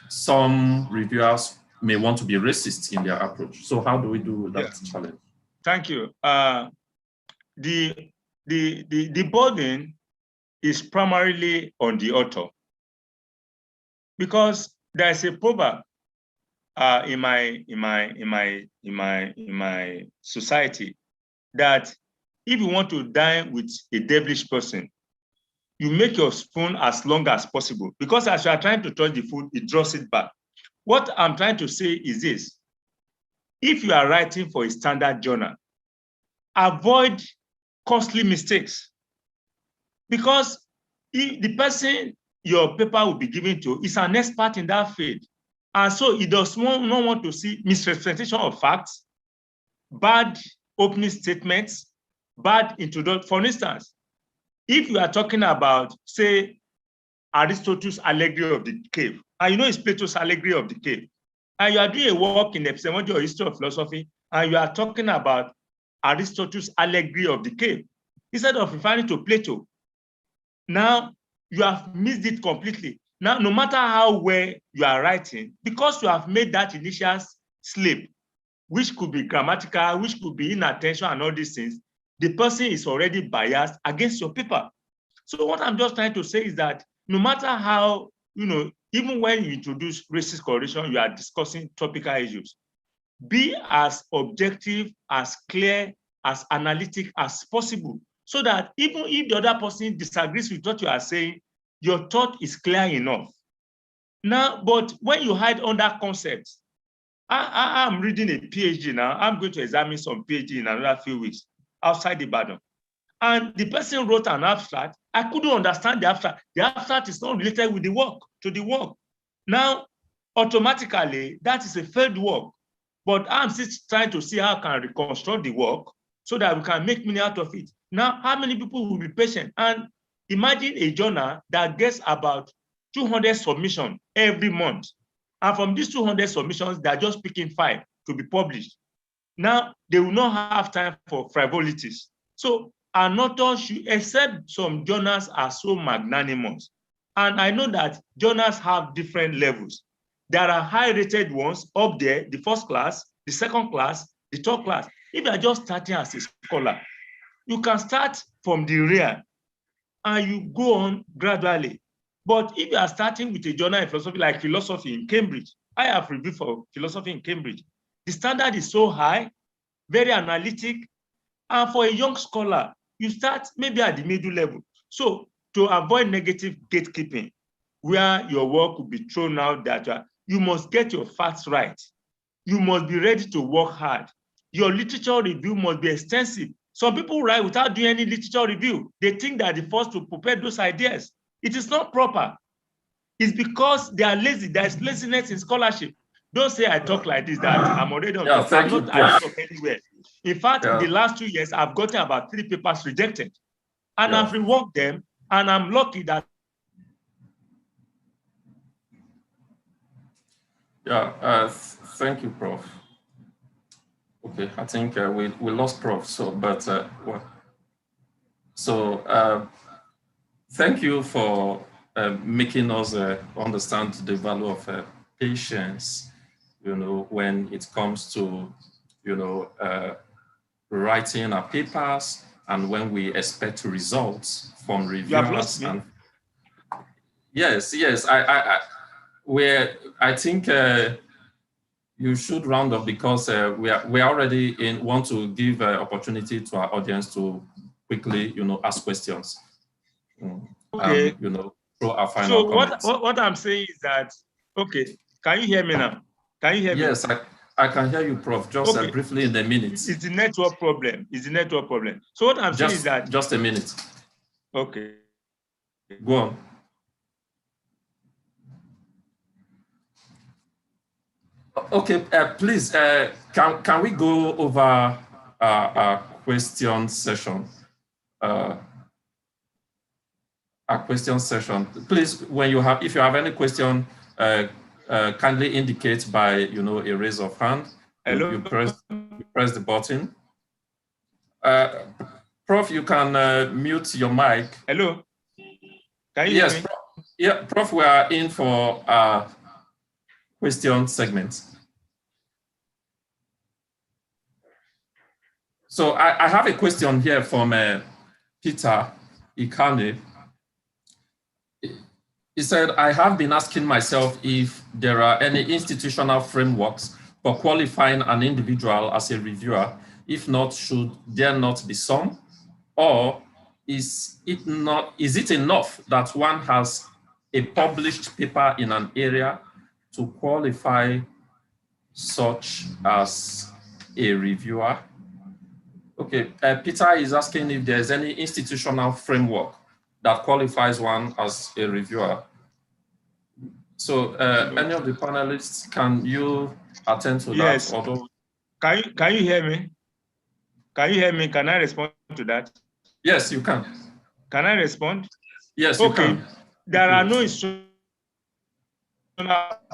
some reviewers may want to be racist in their approach? So how do we do that challenge? Thank you. The burden is primarily on the author, because there is a proverb in my society that if you want to dine with a devilish person, you make your spoon as long as possible, because as you are trying to touch the food, it draws it back. What I'm trying to say is this: if you are writing for a standard journal, avoid costly mistakes, because the person your paper will be given to is an expert in that field. And so he does not want to see misrepresentation of facts, bad opening statements, bad introduction. For instance, if you are talking about, say, Aristotle's allegory of the cave, and you know it's Plato's allegory of the cave, and you are doing a work in epistemology or history of philosophy, and you are talking about Aristotle's allegory of the cave, instead of referring to Plato, now you have missed it completely. Now, no matter how well you are writing, because you have made that initial slip, which could be grammatical, which could be inattention and all these things, the person is already biased against your paper. So what I'm just trying to say is that no matter how, even when you introduce racist correlation, you are discussing topical issues, be as objective, as clear, as analytic as possible, so that even if the other person disagrees with what you are saying, your thought is clear enough. Now, but when you hide under concepts, I'm reading a PhD now. I'm going to examine some PhD in another few weeks outside Ibadan. And the person wrote an abstract. I couldn't understand the abstract. The abstract is not related with the work, to the work. Now, automatically, that is a failed work. But I'm still trying to see how I can reconstruct the work so that we can make money out of it. Now, how many people will be patient? And imagine a journal that gets about 200 submissions every month. And from these 200 submissions, they're just picking 5 to be published. Now, they will not have time for frivolities. So an author should, except some journals are so magnanimous. And I know that journals have different levels. There are high-rated ones up there, the first class, the second class, the third class. If you are just starting as a scholar, you can start from the rear and you go on gradually. But if you are starting with a journal in philosophy, like philosophy in Cambridge, I have reviewed for philosophy in Cambridge. The standard is so high, very analytic, and for a young scholar, you start maybe at the middle level. So to avoid negative gatekeeping, where your work will be thrown out, that you must get your facts right. You must be ready to work hard. Your literature review must be extensive. Some people write without doing any literature review. They think that the first to prepare those ideas. It is not proper. It's because they are lazy. There is laziness in scholarship. Don't say I talk like this, that I'm already on top. I'm not talk anywhere. In fact, the last 2 years, I've gotten about 3 papers rejected. And I've reworked them, and I'm lucky that. Thank you, Prof. Okay, I think we lost Prof. So, but thank you for making us understand the value of patience. When it comes to writing our papers, and when we expect results from reviewers. And yes, I think you should round up, because we already want to give opportunity to our audience to quickly, ask questions. Okay. Through our final comments. So what I'm saying is that, okay, can you hear me now? Can you hear me? Yes, I can hear you, Prof. Just briefly in a minute. It's the network problem. It's the network problem. So what I'm saying is that. Just a minute. Okay. Go on. Okay, please, can we go over a question session? A question session. Please, if you have any question, kindly indicate by a raise of hand. Hello? You press the button. Prof, you can mute your mic. Hello. Can you hear me? Prof, Prof, we are in for question segment. So I have a question here from Peter Ikane. He said, I have been asking myself if there are any institutional frameworks for qualifying an individual as a reviewer. If not, should there not be some? Or is it enough that one has a published paper in an area to qualify such as a reviewer? Okay, Peter is asking if there's any institutional framework that qualifies one as a reviewer. So any of the panelists, can you attend to that? Although... Can you hear me? Can you hear me? Can I respond to that? Yes, you can. Can I respond? Yes, you can. There are no institutional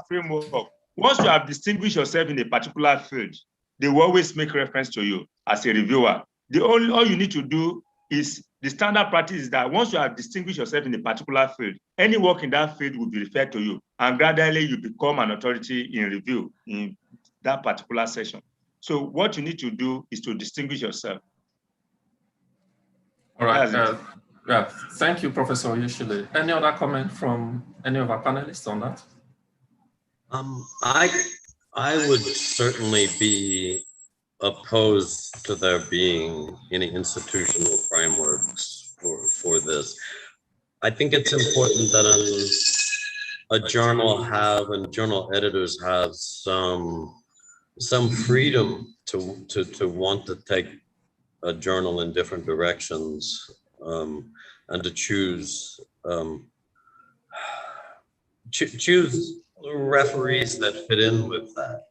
framework. Once you have distinguished yourself in a particular field, they will always make reference to you as a reviewer. All you need to do is, the standard practice is that once you have distinguished yourself in a particular field, any work in that field will be referred to you, and gradually you become an authority in review in that particular session. So what you need to do is to distinguish yourself. All right. Thank you, Professor Oyeshile. Any other comment from any of our panelists on that? I would certainly be opposed to there being any institutional frameworks for this. I think it's important that a journal have and journal editors have some freedom to want to take a journal in different directions, and to choose choose referees that fit in with that.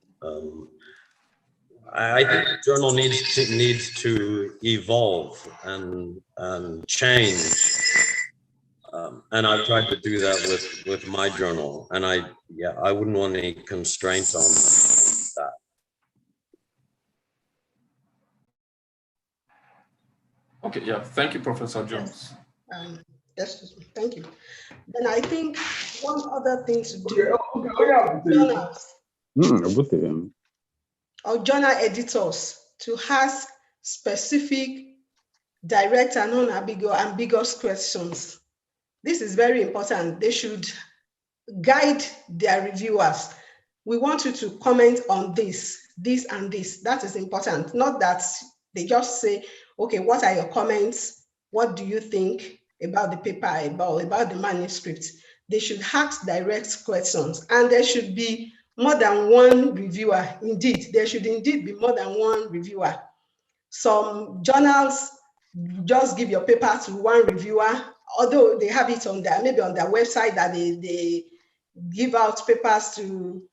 I think the journal needs to evolve and change, and I've tried to do that with my journal, and I wouldn't want any constraints on that. Okay, yeah, thank you, Professor Jones. Yes, thank you. Then I think one other thing to do, journals or journal editors to ask specific, direct and ambiguous questions. This is very important. They should guide their reviewers. We want you to comment on this, this and this. That is important. Not that they just say, okay, what are your comments? What do you think about the paper, about the manuscript? They should ask direct questions, and there should be more than one reviewer. Indeed, there should indeed be more than one reviewer. Some journals just give your paper to one reviewer, although they have it on their, maybe on their website, that they give out papers to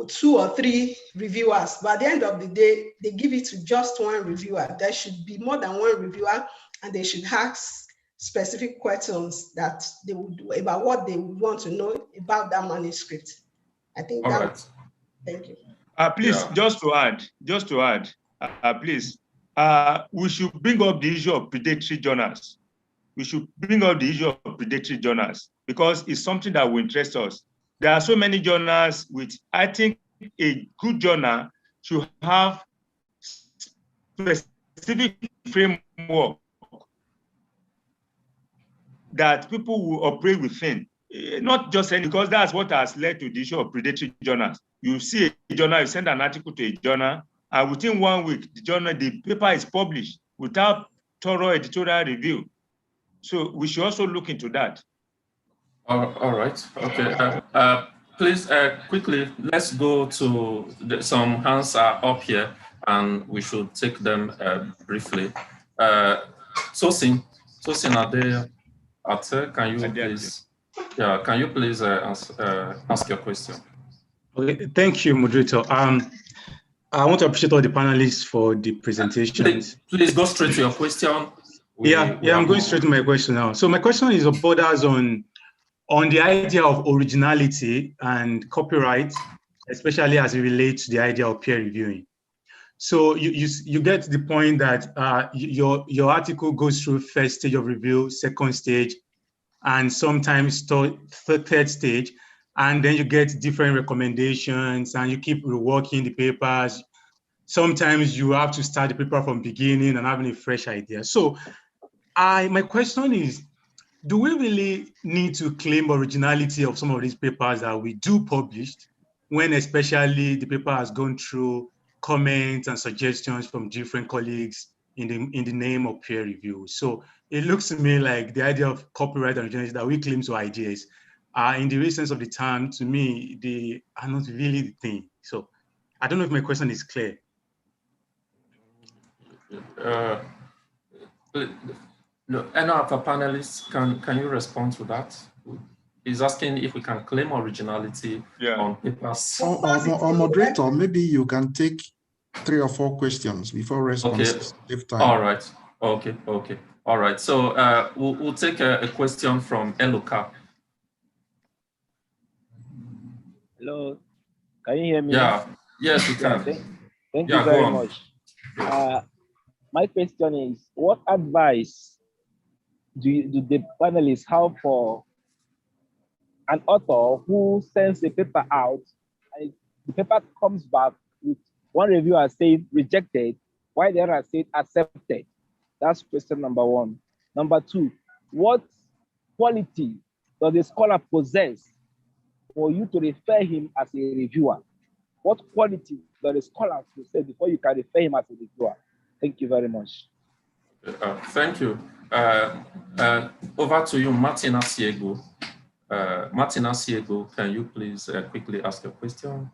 2 or 3 reviewers, but at the end of the day, they give it to just one reviewer. There should be more than one reviewer, and they should ask specific questions that they would do about what they would want to know about that manuscript. I think all that. Right. Thank you. Please, yeah. Just to add, please, we should bring up the issue of predatory journals. We should bring up the issue of predatory journals because it's something that will interest us. There are so many journals which I think a good journal should have specific framework that people will operate within. Not just any, because that's what has led to the issue of predatory journals. You see a journal, you send an article to a journal, and within 1 week, the paper is published without thorough editorial review. So we should also look into that. All right. Okay. Please, quickly, let's go to some hands are up here, and we should take them briefly. Tosin Ate, can you please? Yeah, can you please ask your question? Okay, thank you, moderator. I want to appreciate all the panelists for the presentations. Please go straight to your question. I'm going straight to my question now. So my question is borders on the idea of originality and copyright, especially as it relates to the idea of peer reviewing. So you get the point that your article goes through first stage of review, second stage, and sometimes third stage, and then you get different recommendations and you keep reworking the papers. Sometimes you have to start the paper from beginning and having a fresh idea. So my question is, do we really need to claim originality of some of these papers that we do publish, when especially the paper has gone through comments and suggestions from different colleagues in the name of peer review? So it looks to me like the idea of copyright and originality that we claim to ideas are, in the real sense of the term, to me, they are not really the thing. So I don't know if my question is clear. No, any of our panelists, can you respond to that? He's asking if we can claim originality on papers. Or moderator, maybe you can take 3 or 4 questions before responses. Okay. All right. Okay. All right. So we'll take a question from Eluka. Hello. Can you hear me? Yeah. Yes, we can. Thank you very much. My question is, what advice do the panelists have for an author who sends a paper out and the paper comes back with one reviewer saying rejected, while the other said accepted? That's question number 1. Number 2, what quality does a scholar possess for you to refer him as a reviewer? What quality does a scholar possess before you can refer him as a reviewer? Thank you very much. Thank you. Over to you, Martin Asiego. Martina Siego, can you please quickly ask a question?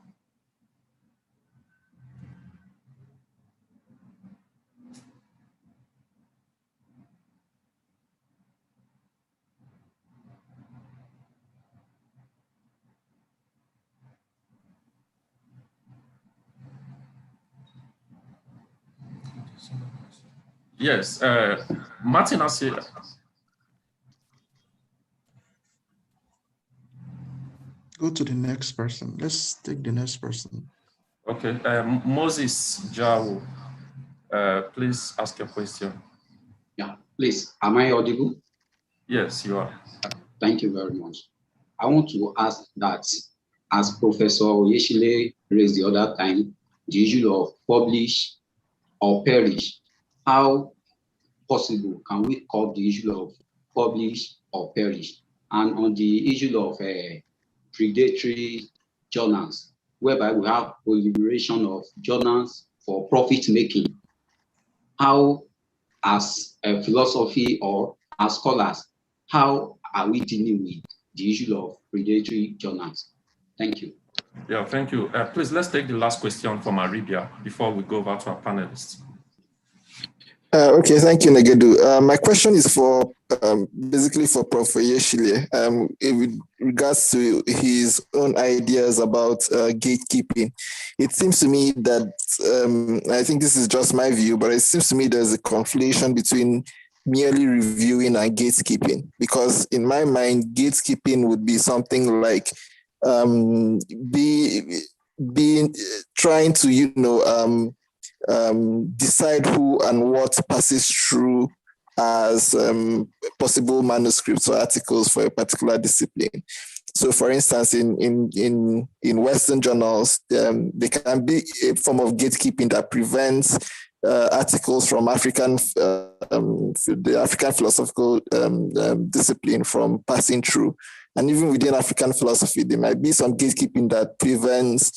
Yes, Martina Siego. Go to the next person. Let's take the next person. Okay, Moses Jao, please ask your question. Yeah, please, am I audible? Yes, you are. Thank you very much. I want to ask that, as Professor Oyeshile raised the other time, the issue of publish or perish, how possible can we curb the issue of publish or perish? And on the issue of predatory journals, whereby we have proliferation of journals for profit making, how, as a philosophy or as scholars, how are we dealing with the issue of predatory journals? Thank you. Yeah, thank you. Please, let's take the last question from Arabia before we go over to our panelists. Okay, thank you, Negedu. My question is for basically for Prof. Oyeshile with regards to his own ideas about gatekeeping. It seems to me that, I think this is just my view, but it seems to me there's a conflation between merely reviewing and gatekeeping, because in my mind, gatekeeping would be something like trying to, decide who and what passes through as possible manuscripts or articles for a particular discipline. So, for instance, in Western journals, there can be a form of gatekeeping that prevents articles from the African philosophical discipline from passing through. And even within African philosophy, there might be some gatekeeping that prevents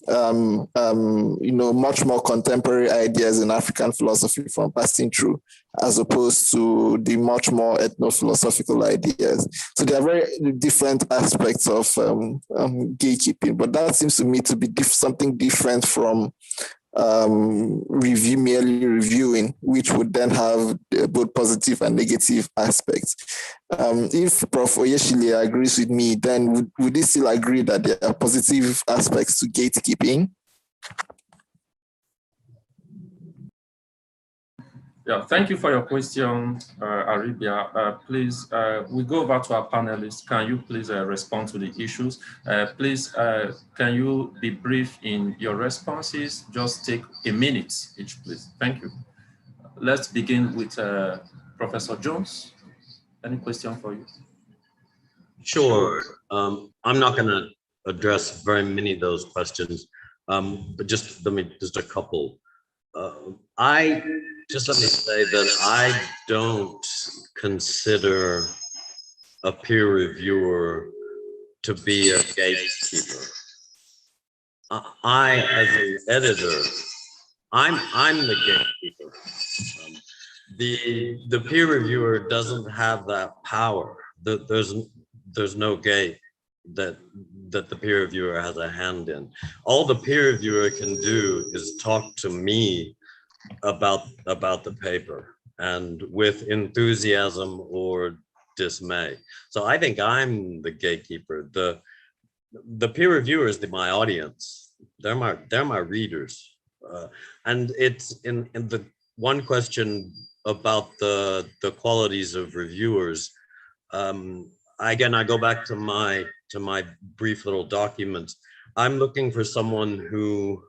much more contemporary ideas in African philosophy from passing through, as opposed to the much more ethno-philosophical ideas. So there are very different aspects of gatekeeping, but that seems to me to be something different from merely reviewing, which would then have both positive and negative aspects. If Prof. Oyeshile agrees with me, then would he still agree that there are positive aspects to gatekeeping? Yeah, thank you for your question, Arabia. Please, we go over to our panelists. Can you please respond to the issues? Please, can you be brief in your responses? Just take a minute each, please. Thank you. Let's begin with Professor Jones. Any question for you? Sure. I'm not going to address very many of those questions, but just a couple. Let me say that I don't consider a peer reviewer to be a gatekeeper. I, as an editor, I'm the gatekeeper. The peer reviewer doesn't have that power. There's no gate that the peer reviewer has a hand in. All the peer reviewer can do is talk to me about the paper, and with enthusiasm or dismay. So I think I'm the gatekeeper. The peer reviewer is my audience. They're my readers. And it's in the one question about the qualities of reviewers. Again, I go back to my brief little document. I'm looking for someone who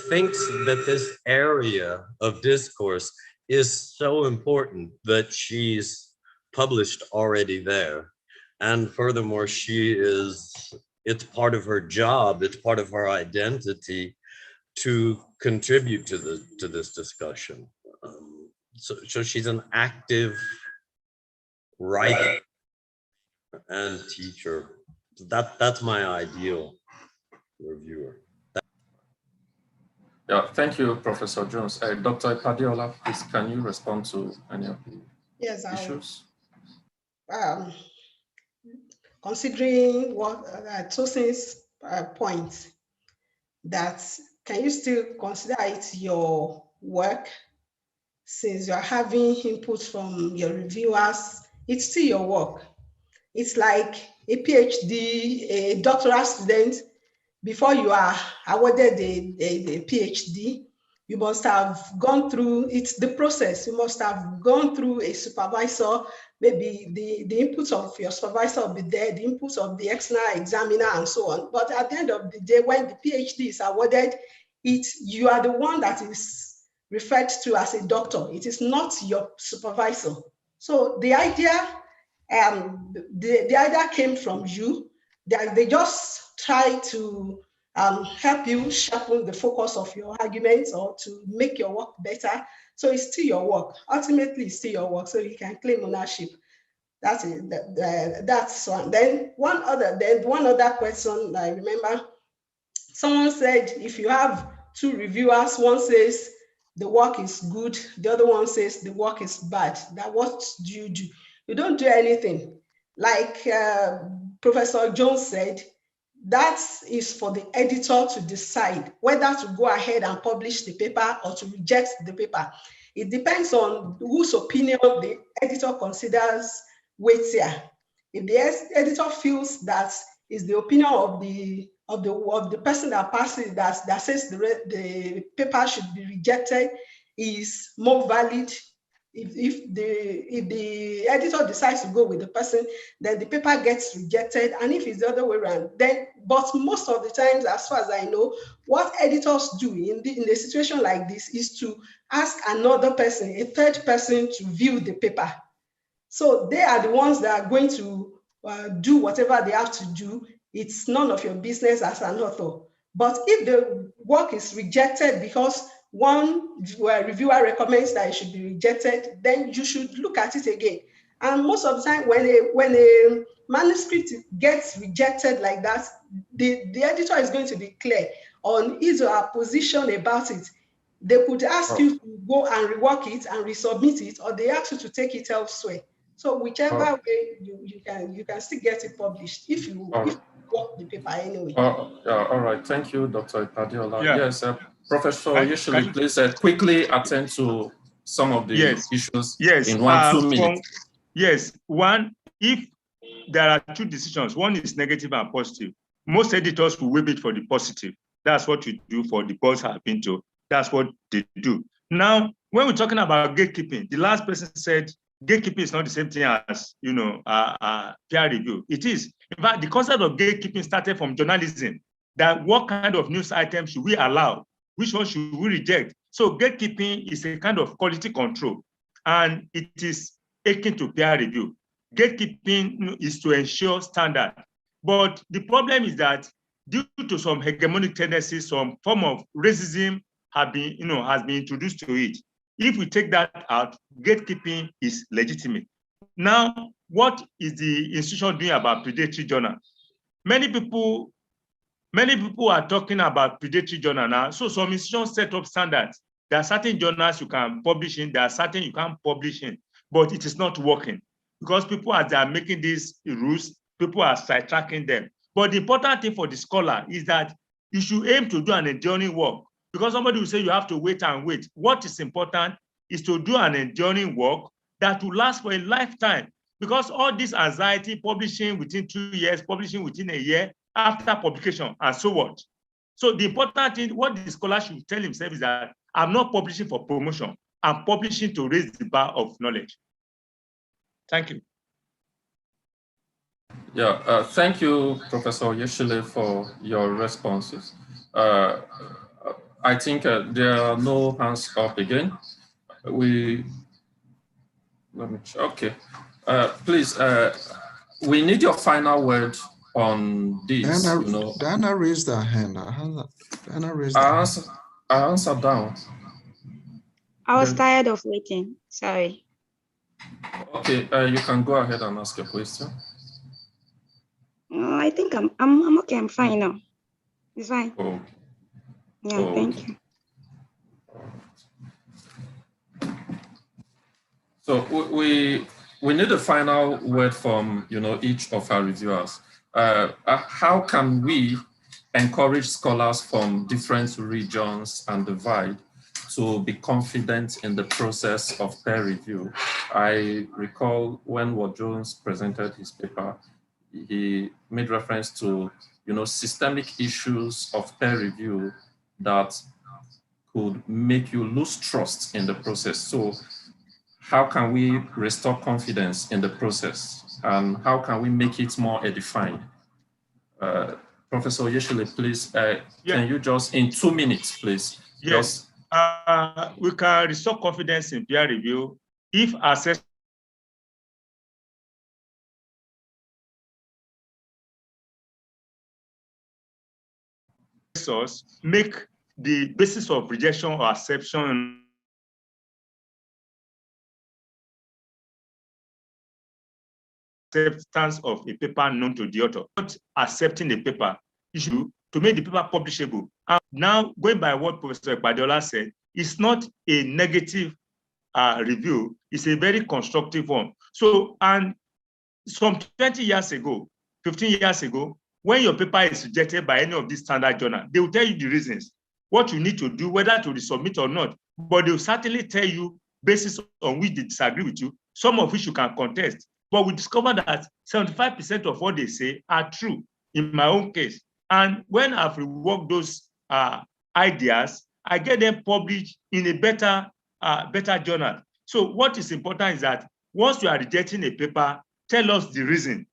thinks that this area of discourse is so important that she's published already there. And furthermore, it's part of her job, it's part of her identity to contribute to this discussion. So she's an active writer and teacher. That's my ideal reviewer. Yeah, thank you, Professor Jones. Dr. Ipadeola, please, can you respond to any of the issues? considering what Tosin's point, that can you still consider it your work since you're having input from your reviewers? It's still your work. It's like a PhD, a doctoral student. Before you are awarded a PhD, you must have gone through, it's the process. You must have gone through a supervisor, maybe the inputs of your supervisor will be there, the inputs of the external examiner and so on. But at the end of the day, when the PhD is awarded, you are the one that is referred to as a doctor. It is not your supervisor. So the idea, the idea came from you. They just try to help you sharpen the focus of your arguments or to make your work better. So it's still your work. Ultimately, it's still your work. So you can claim ownership. That's it. That's one. Then one other question I remember. Someone said if you have two reviewers, one says the work is good, the other one says the work is bad. That what do? You don't do anything. Like Professor Jones said, that is for the editor to decide whether to go ahead and publish the paper or to reject the paper. It depends on whose opinion the editor considers weightier. If the editor feels that is the opinion of the person that passes that says the paper should be rejected is more valid. If the editor decides to go with the person, then the paper gets rejected. And if it's the other way around, then, but most of the times, as far as I know, what editors do in a situation like this is to ask another person, a third person, to view the paper. So they are the ones that are going to do whatever they have to do. It's none of your business as an author. But if the work is rejected because one reviewer recommends that it should be rejected, then you should look at it again. And most of the time, when a manuscript gets rejected like that, the editor is going to be clear on his or her position about it. They could ask you to go and rework it and resubmit it, or they ask you to take it elsewhere. So whichever way you can still get it published if you work the paper anyway. All right, thank you, Dr. Ipadeola. Yeah. Yes, Professor Oyeshile, please quickly attend to some of the issues in 1-2 minutes. Yes, one, if there are two decisions, one is negative and positive, most editors will waive it for the positive. That's what you do for the boss have been to. That's what they do. Now, when we're talking about gatekeeping, the last person said gatekeeping is not the same thing as, peer review. It is. In fact, the concept of gatekeeping started from journalism, that what kind of news items should we allow? Which one should we reject? So gatekeeping is a kind of quality control, and it is akin to peer review. Gatekeeping is to ensure standard. But the problem is that due to some hegemonic tendencies, some form of racism has been introduced to it. If we take that out, gatekeeping is legitimate. Now, what is the institution doing about predatory journal? Many people are talking about predatory journal now. So some institutions set up standards. There are certain journals you can publish in, there are certain you can't publish in, but it is not working because people, as they are making these rules, people are sidetracking them. But the important thing for the scholar is that you should aim to do an enduring work, because somebody will say you have to wait and wait. What is important is to do an enduring work that will last for a lifetime, because all this anxiety, publishing within 2 years, publishing within a year after publication, and so what. So the important thing, what the scholar should tell himself is that I'm not publishing for promotion, I'm publishing to raise the bar of knowledge. Thank you. Yeah, thank you, Professor Oyeshile, for your responses. I think there are no hands up again. Let me check. Okay. Please, we need your final word on this. Diana raised her hand. Diana raised her hand. I answered down. I was tired of waiting. Sorry. Okay, you can go ahead and ask your question. I think I'm okay. I'm fine now. It's fine. Oh. Yeah, oh, thank you. So we need a final word from each of our reviewers. How can we encourage scholars from different regions and divide to be confident in the process of peer review? I recall when Ward Jones presented his paper, he made reference to systemic issues of peer review that could make you lose trust in the process. So how can we restore confidence in the process, and how can we make it more edifying? Professor Oyeshile, please, can you just, in 2 minutes, please? Yes, we can restore confidence in peer review if assessors make the basis of rejection or acceptance of a paper known to the author. Not accepting the paper issue to make the paper publishable. And now, going by what Professor Ipadeola said, it's not a negative review, it's a very constructive one. So, and some 20 years ago, 15 years ago, when your paper is rejected by any of these standard journals, they will tell you the reasons, what you need to do, whether to resubmit or not. But they will certainly tell you basis on which they disagree with you, some of which you can contest. But we discovered that 75% of what they say are true in my own case. And when I've reworked those ideas, I get them published in a better journal. So what is important is that once you are rejecting a paper, tell us the reason.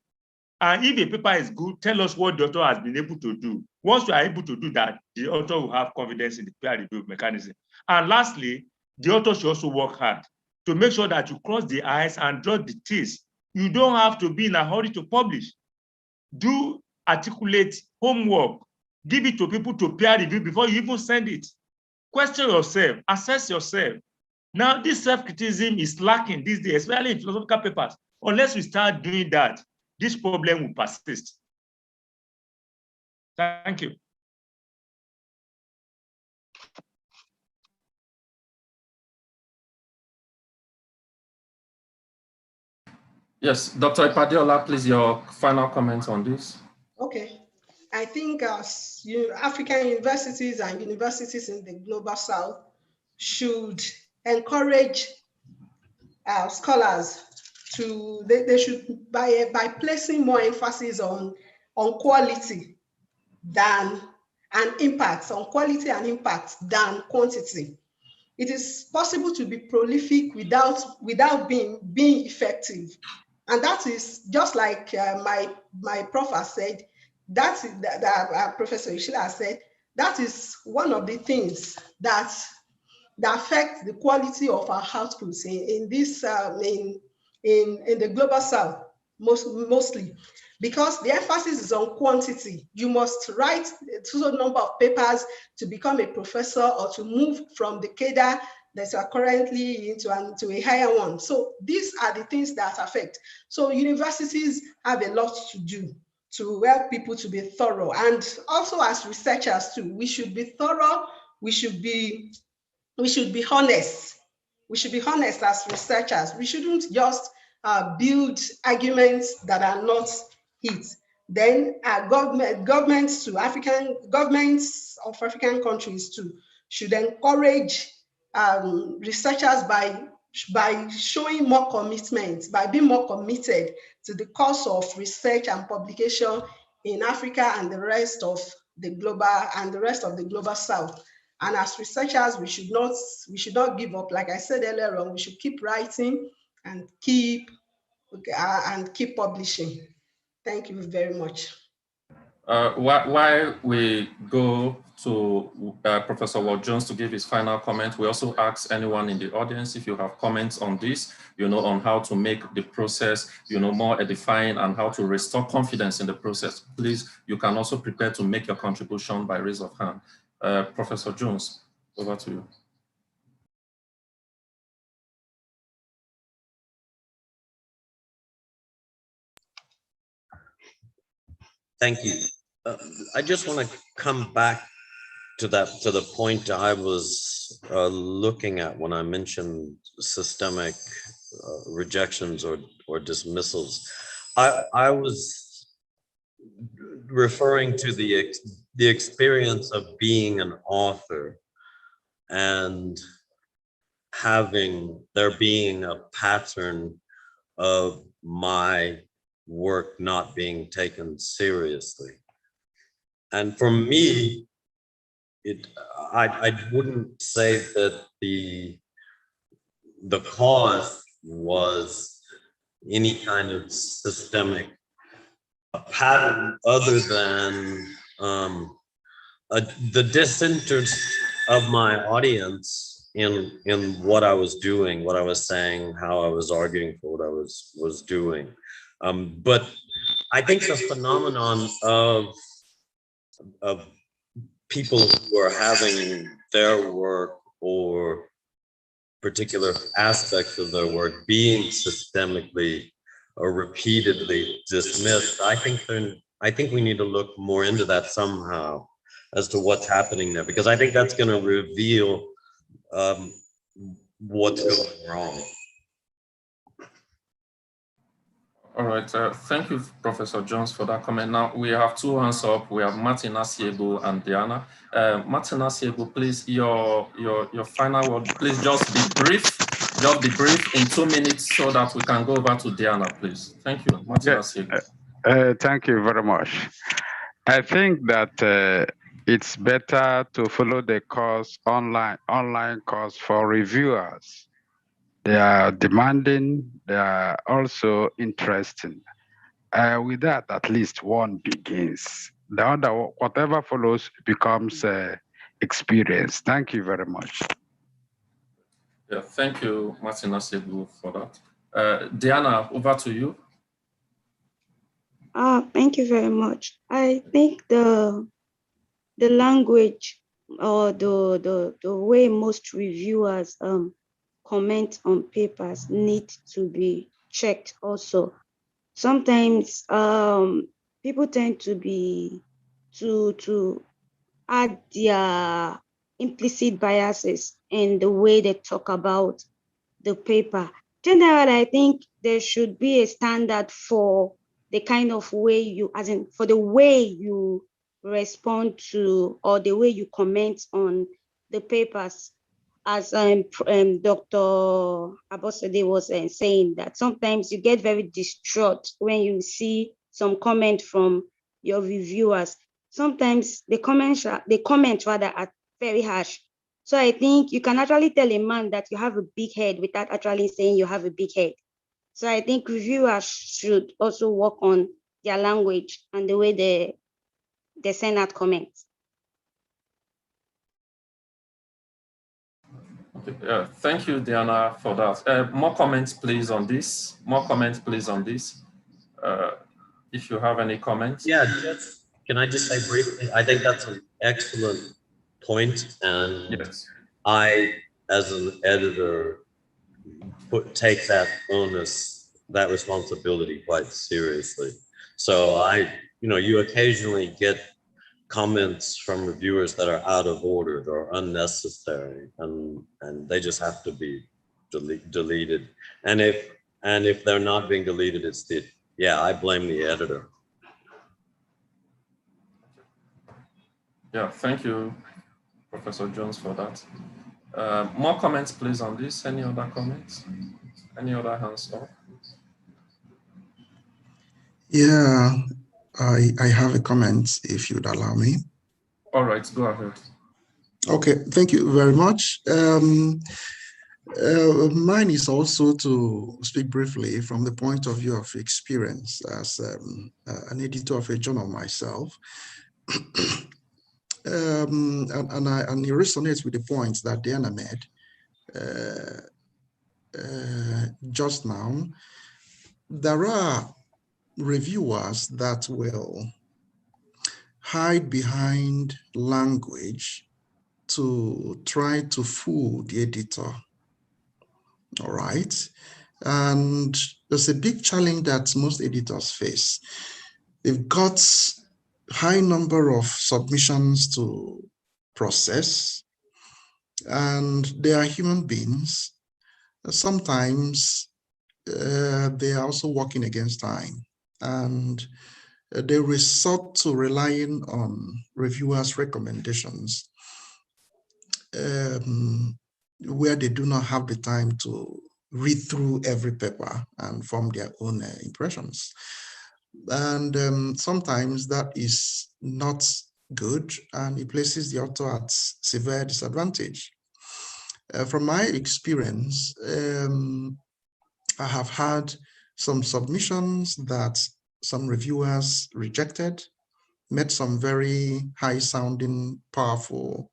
And if a paper is good, tell us what the author has been able to do. Once you are able to do that, the author will have confidence in the peer review mechanism. And lastly, the author should also work hard to make sure that you cross the I's and dot the T's. You don't have to be in a hurry to publish. Do articulate homework. Give it to people to peer review before you even send it. Question yourself, assess yourself. Now, this self-criticism is lacking these days, especially in philosophical papers. Unless we start doing that, this problem will persist. Thank you. Yes, Dr. Ipadeola, please, your final comments on this. Okay. I think African universities and universities in the Global South should encourage scholars to, they should, by placing more emphasis on quality than, and impact, on quality and impact than quantity. It is possible to be prolific without being effective. And that is just like my prof has said, that Professor Oyeshile has said, that is one of the things that affect the quality of our outputs in the Global South, mostly. Because the emphasis is on quantity. You must write a certain number of papers to become a professor or to move from the cadre that you are currently into a higher one. So these are the things that affect. So universities have a lot to do to help people to be thorough. And also as researchers too, we should be thorough, we should be honest. We should be honest as researchers. We shouldn't just build arguments that are not hit. Then governments of African countries too should encourage researchers by showing more commitment, by being more committed to the cause of research and publication in Africa and the rest of the global South. And as researchers, we should not give up. Like I said earlier on, we should keep writing and keep publishing. Thank you very much. While we go to Professor Ward Jones to give his final comment, we also ask anyone in the audience if you have comments on this, on how to make the process, more edifying and how to restore confidence in the process. Please, you can also prepare to make your contribution by raise of hand. Professor Jones, over to you. Thank you. I just want to come back to the point I was looking at when I mentioned systemic rejections or dismissals. I was referring to the experience of being an author and there being a pattern of my work not being taken seriously. And for me, I wouldn't say that the cause was any kind of systemic pattern other than the disinterest of my audience in what I was doing, what I was saying, how I was arguing for what I was doing. But I think the phenomenon of people who are having their work or particular aspects of their work being systemically or repeatedly dismissed, I think we need to look more into that somehow as to what's happening there, because I think that's going to reveal what's going wrong. All right, thank you, Professor Jones, for that comment. Now we have two hands up. We have Martin Asiebo and Diana. Martin Asiebo, please, your final word. Please just be brief. Just be brief in 2 minutes so that we can go over to Diana, please. Thank you, Martin Asiebo. Thank you very much. I think that it's better to follow the course online course for reviewers. They are demanding, they are also interesting. With that, at least one begins. The other, whatever follows, becomes experience. Thank you very much. Yeah, thank you, Martin Asiebo, for that. Diana, over to you. Thank you very much. I think the language or the way most reviewers comment on papers need to be checked also. Sometimes people tend to add their implicit biases in the way they talk about the paper. Generally, I think there should be a standard for the kind of way you, as in for the way you respond to or the way you comment on the papers. As Dr. Abosede was saying, that sometimes you get very distraught when you see some comment from your reviewers. Sometimes the comment rather are very harsh. So I think you can actually tell a man that you have a big head without actually saying you have a big head. So I think reviewers should also work on their language and the way they send out comments. Okay, thank you, Diana, for that. More comments, please, on this. More comments, please, on this. If you have any comments. Yeah, can I just say briefly? I think that's an excellent point, and yes. I, as an editor, take that onus, that responsibility quite seriously. So you occasionally get comments from reviewers that are out of order or unnecessary, and they just have to be deleted. And if they're not being deleted, I blame the editor. Yeah, thank you, Professor Jones, for that. More comments, please, on this. Any other comments? Any other hands up? Yeah, I have a comment, if you'd allow me. All right, go ahead. Okay, thank you very much. Mine is also to speak briefly from the point of view of experience as an editor of a journal myself. And it resonates with the points that Diana made just now. There are reviewers that will hide behind language to try to fool the editor. All right. And there's a big challenge that most editors face. They've got high number of submissions to process, and they are human beings. Sometimes they are also working against time, and they resort to relying on reviewers' recommendations where they do not have the time to read through every paper and form their own impressions. And sometimes that is not good, and it places the author at severe disadvantage. From my experience, I have had some submissions that some reviewers rejected, made some very high-sounding, powerful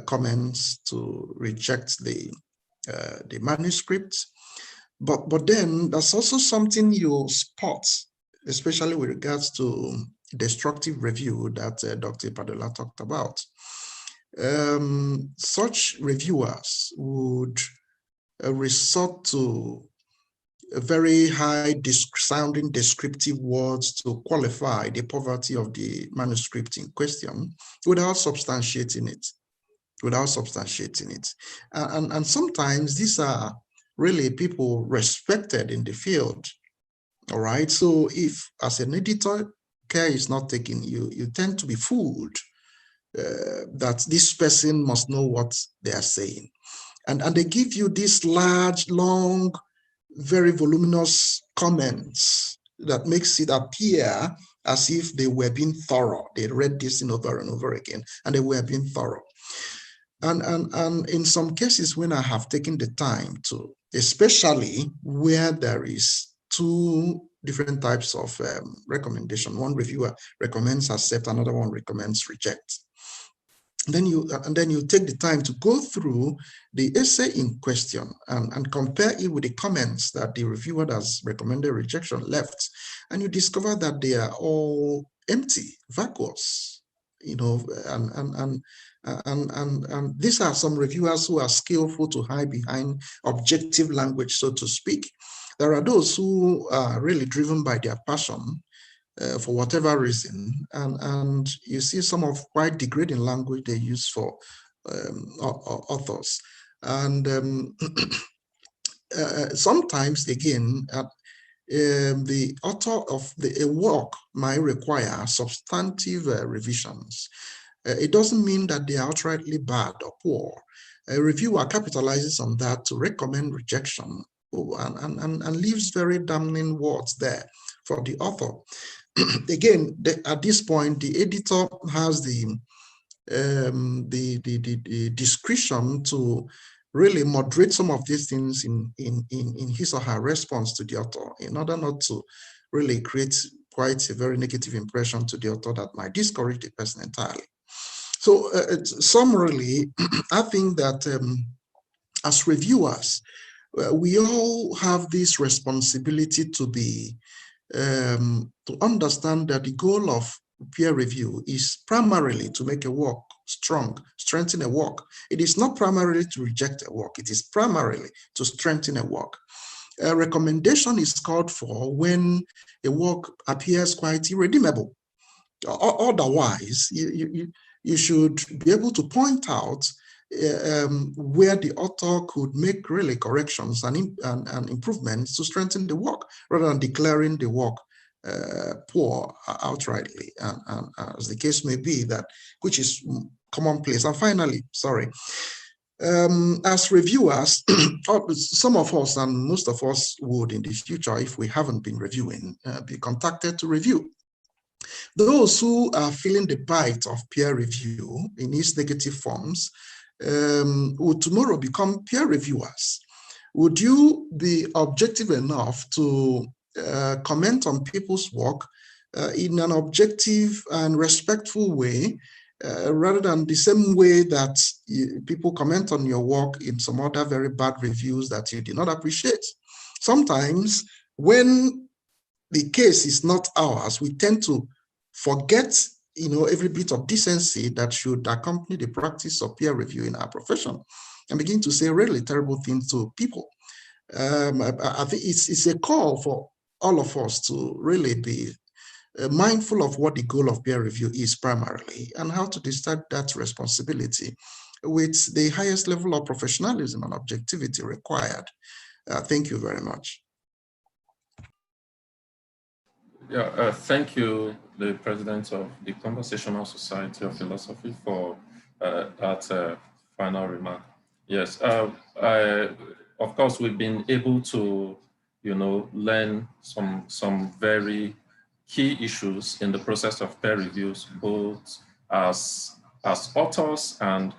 comments to reject the manuscript. But then there's also something you spot, especially with regards to destructive review that Dr. Ipadeola talked about. Such reviewers would resort to very high sounding descriptive words to qualify the poverty of the manuscript in question without substantiating it. And sometimes these are really people respected in the field. All right. So if as an editor, care is not taken, you tend to be fooled that this person must know what they are saying. And they give you these large, long, very voluminous comments that makes it appear as if they were being thorough. They read this over and over again, and they were being thorough. And in some cases, when I have taken the time to, especially where there is two different types of recommendation, one reviewer recommends accept, another one recommends reject. And then you take the time to go through the essay in question and compare it with the comments that the reviewer has recommended rejection left, and you discover that they are all empty, vacuous, you know, and these are some reviewers who are skillful to hide behind objective language, so to speak. There are those who are really driven by their passion for whatever reason, and you see some of quite degrading language they use for authors. And sometimes, again, the author of a work might require substantive revisions. It doesn't mean that they are outrightly bad or poor. A reviewer capitalizes on that to recommend rejection and leaves very damning words there for the author. Again, at this point, the editor has the discretion to really moderate some of these things in his or her response to the author, in order not to really create quite a very negative impression to the author that might discourage the person entirely. So summarily, I think that as reviewers, we all have this responsibility to be to understand that the goal of peer review is primarily to make a work strong, strengthen a work. It is not primarily to reject a work. It is primarily to strengthen a work. A recommendation is called for when a work appears quite irredeemable. Otherwise, you should be able to point out where the author could make really corrections and improvements to strengthen the work, rather than declaring the work poor outrightly, as the case may be, that which is commonplace. And finally, sorry, as reviewers, some of us and most of us would in the future, if we haven't been reviewing, be contacted to review. Those who are feeling the bite of peer review in its negative forms would tomorrow become peer reviewers. Would you be objective enough to comment on people's work in an objective and respectful way, rather than the same way that people comment on your work in some other very bad reviews that you did not appreciate? Sometimes when the case is not ours, we tend to forget, you know, every bit of decency that should accompany the practice of peer review in our profession, and begin to say really terrible things to people. I think it's a call for all of us to really be mindful of what the goal of peer review is primarily, and how to discharge that responsibility with the highest level of professionalism and objectivity required. Thank you very much. Thank you, the President of the Conversational Society of Philosophy, for that final remark. Yes, of course, we've been able to, learn some very key issues in the process of peer reviews, both as authors and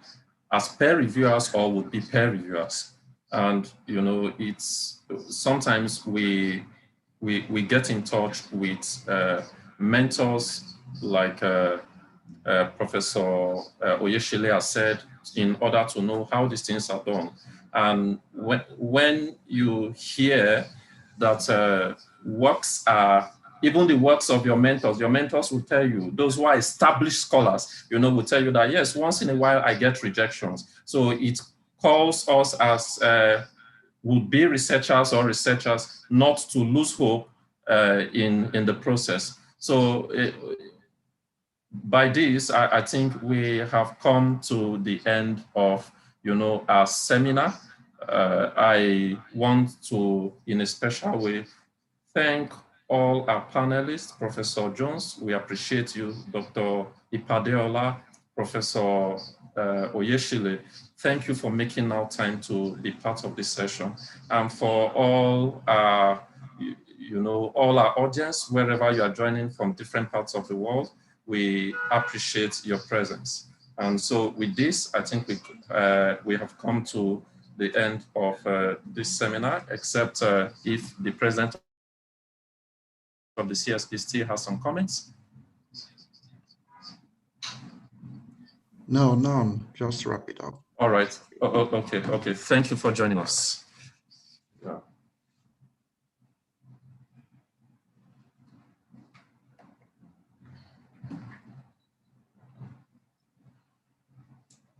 as peer reviewers or would be peer reviewers. And, it's sometimes we get in touch with mentors like Professor Oyeshile has said, in order to know how these things are done. And when you hear that works are, even the works of your mentors will tell you, those who are established scholars, will tell you that, yes, once in a while I get rejections. So it calls us as would-be researchers or researchers not to lose hope in the process. So by this, I think we have come to the end of, our seminar. I want to, in a special way, thank all our panelists. Professor Jones, we appreciate you. Dr. Ipadeola, Professor Oyeshile, thank you for making our time to be part of this session. And for all our, all our audience, wherever you are joining from different parts of the world, we appreciate your presence. And so with this, I think we have come to the end of this seminar, except if the President of the CSP still has some comments. No, none. Just wrap it up. All right. Okay. Thank you for joining us.